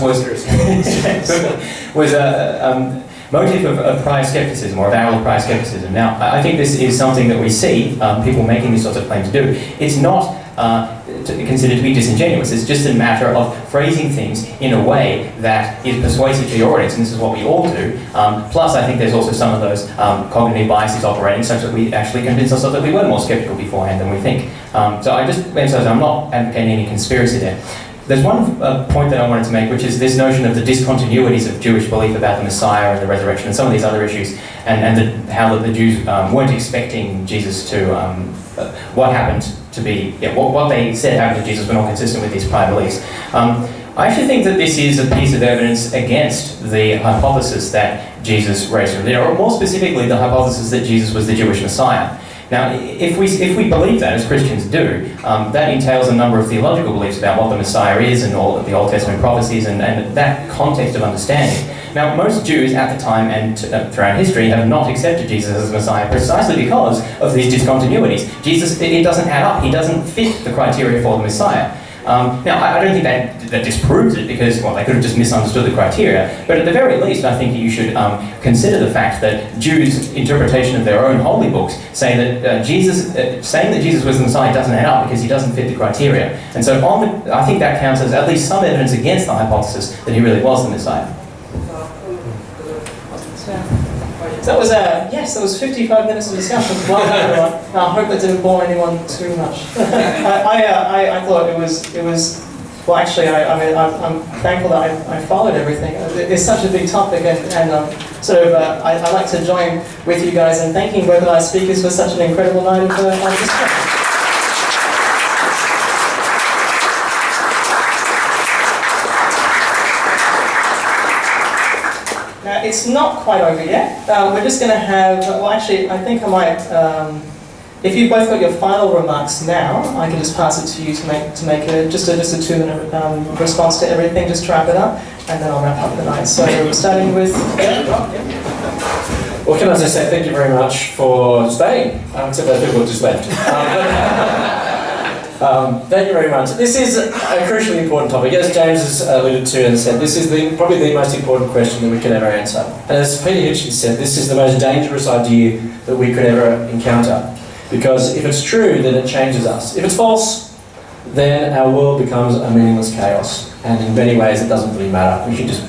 was a motive of prior skepticism, or avowal of prior skepticism. Now, I think this is something that we see people making these sorts of claims do. It's not considered to be disingenuous. It's just a matter of phrasing things in a way that is persuasive to your audience, and this is what we all do. Plus, I think there's also some of those cognitive biases operating such that we actually convince ourselves that we were more skeptical beforehand than we think. So I just emphasize I'm not advocating any conspiracy there. There's one point that I wanted to make, which is this notion of the discontinuities of Jewish belief about the Messiah and the resurrection and some of these other issues, and how the Jews weren't expecting Jesus to, what happened to be, what they said happened to Jesus were not consistent with these prior beliefs. I actually think that this is a piece of evidence against the hypothesis that Jesus raised from the dead, or more specifically the hypothesis that Jesus was the Jewish Messiah. Now, if we believe that, as Christians do, that entails a number of theological beliefs about what the Messiah is and all of the Old Testament prophecies and that context of understanding. Now, most Jews at the time and throughout history have not accepted Jesus as Messiah precisely because of these discontinuities. Jesus, it doesn't add up. He doesn't fit the criteria for the Messiah. Now, I don't think that disproves it because, well, they could have just misunderstood the criteria, but at the very least, I think you should consider the fact that Jews' interpretation of their own holy books say that saying that Jesus was the Messiah doesn't add up because he doesn't fit the criteria. And so I think that counts as at least some evidence against the hypothesis that he really was the Messiah. That was 55 minutes of discussion. Well done, everyone. I hope that didn't bore anyone too much. I thought it was. Well, actually, I'm thankful that I followed everything. It's such a big topic, and I'd like to join with you guys in thanking both of our speakers for such an incredible night of discussion. it's not quite over yet. We're just going to have, well actually, I think I might, if you've both got your final remarks now, I can just pass it to you to make just a 2-minute response to everything, just to wrap it up, and then I'll wrap up the night. So we're starting with... Well, can I just say thank you very much for staying, except those people just left. Thank you very much. This is a crucially important topic. As James has alluded to and said, this is probably the most important question that we could ever answer. And as Peter Hitchens said, this is the most dangerous idea that we could ever encounter. Because if it's true, then it changes us. If it's false, then our world becomes a meaningless chaos. And in many ways, it doesn't really matter. We should just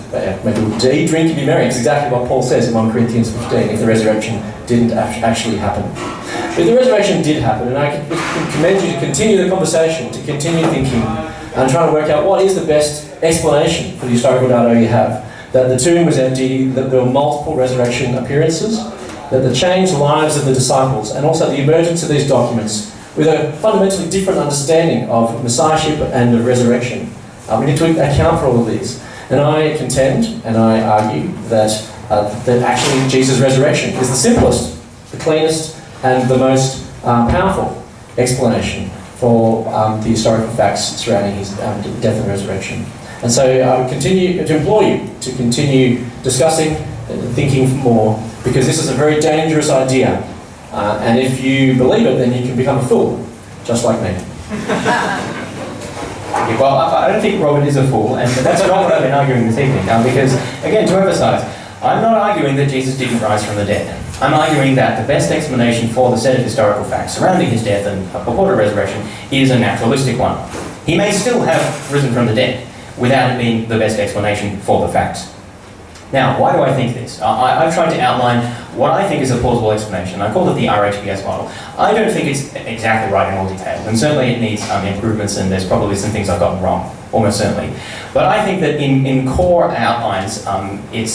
maybe eat, drink, and be merry. It's exactly what Paul says in 1 Corinthians 15, if the resurrection didn't actually happen. But the resurrection did happen, and I commend you to continue the conversation, to continue thinking, and trying to work out what is the best explanation for the historical data you have. That the tomb was empty, that there were multiple resurrection appearances, that the changed lives of the disciples, and also the emergence of these documents with a fundamentally different understanding of messiahship and of resurrection. We need to account for all of these. And I contend, and I argue, that actually Jesus' resurrection is the simplest, the cleanest, and the most powerful explanation for the historical facts surrounding his death and resurrection. And so I would continue to implore you to continue discussing and thinking more, because this is a very dangerous idea. And if you believe it, then you can become a fool, just like me. Well, I don't think Robert is a fool, and that's not what I've been arguing this evening. Because, again, to emphasise, I'm not arguing that Jesus didn't rise from the dead. I'm arguing that the best explanation for the set of historical facts surrounding his death and purported resurrection is a naturalistic one. He may still have risen from the dead without it being the best explanation for the facts. Now, why do I think this? I've tried to outline what I think is a plausible explanation. I call it the RHBS model. I don't think it's exactly right in all detail, and certainly it needs improvements, and there's probably some things I've gotten wrong, almost certainly. But I think that in core outlines, it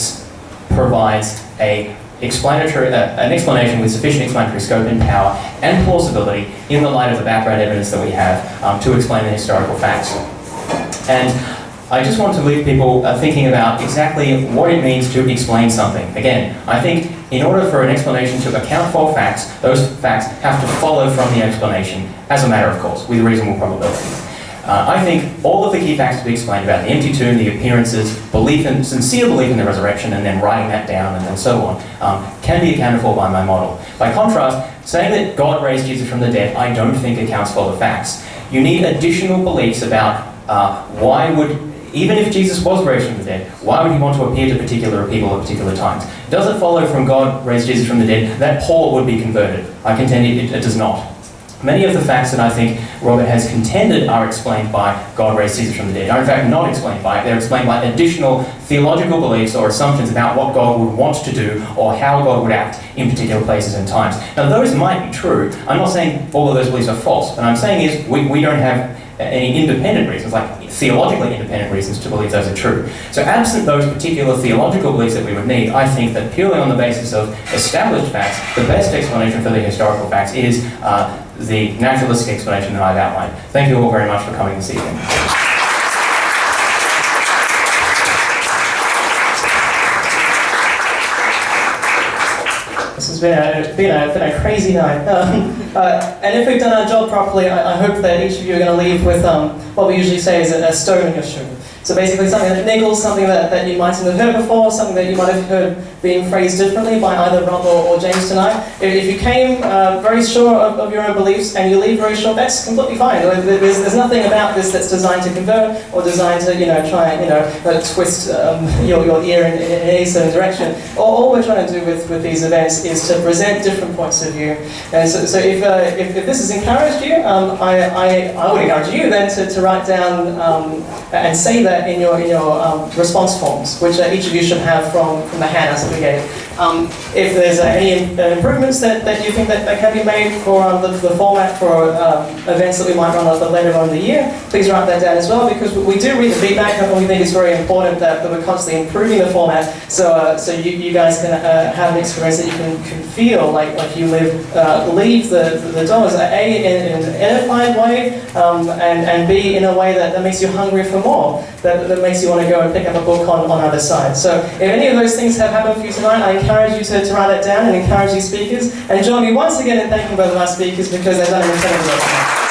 provides an explanation with sufficient explanatory scope and power and plausibility in the light of the background evidence that we have to explain the historical facts. And I just want to leave people thinking about exactly what it means to explain something. Again, I think in order for an explanation to account for facts, those facts have to follow from the explanation as a matter of course, with reasonable probability. I think all of the key facts to be explained about the empty tomb, the appearances, sincere belief in the resurrection, and then writing that down and so on, can be accounted for by my model. By contrast, saying that God raised Jesus from the dead, I don't think accounts for the facts. You need additional beliefs about even if Jesus was raised from the dead, why would he want to appear to particular people at particular times? Does it follow from God raised Jesus from the dead that Paul would be converted? I contend it does not. Many of the facts that I think Robert has contended are explained by God raised Jesus from the dead are in fact not explained by it. They're explained by additional theological beliefs or assumptions about what God would want to do or how God would act in particular places and times. Now those might be true. I'm not saying all of those beliefs are false. What I'm saying is we don't have any independent reasons, like theologically independent reasons to believe those are true. So absent those particular theological beliefs that we would need, I think that purely on the basis of established facts, the best explanation for the historical facts is the naturalistic explanation that I've outlined. Thank you all very much for coming this evening. This has been a crazy night. And if we've done our job properly, I hope that each of you are going to leave with what we usually say is a stone in your shoe. So basically something that niggles, something that you mightn't have heard before, something that you might have heard being phrased differently by either Rob or James tonight. If you came very sure of your own beliefs and you leave very sure, that's completely fine. There's nothing about this that's designed to convert or designed to try and twist your ear in any certain direction. All we're trying to do with these events is to present different points of view. And so if this has encouraged you, I would encourage you then to write down and say that in your response forms, which each of you should have from the handouts that we gave. If there's any improvements that you think that can be made for the format for events that we might run later on in the year, please write that down as well, because we do read the feedback and we think it's very important that we're constantly improving the format so you guys can have an experience that you can feel like you leave the doors, A, in an edified way, and B, in a way that makes you hungry for more. that makes you want to go and pick up a book on either side. So if any of those things have happened for you tonight, I encourage you to write that down and encourage these speakers. And join me once again in thanking both of our speakers because they've done an incredible job.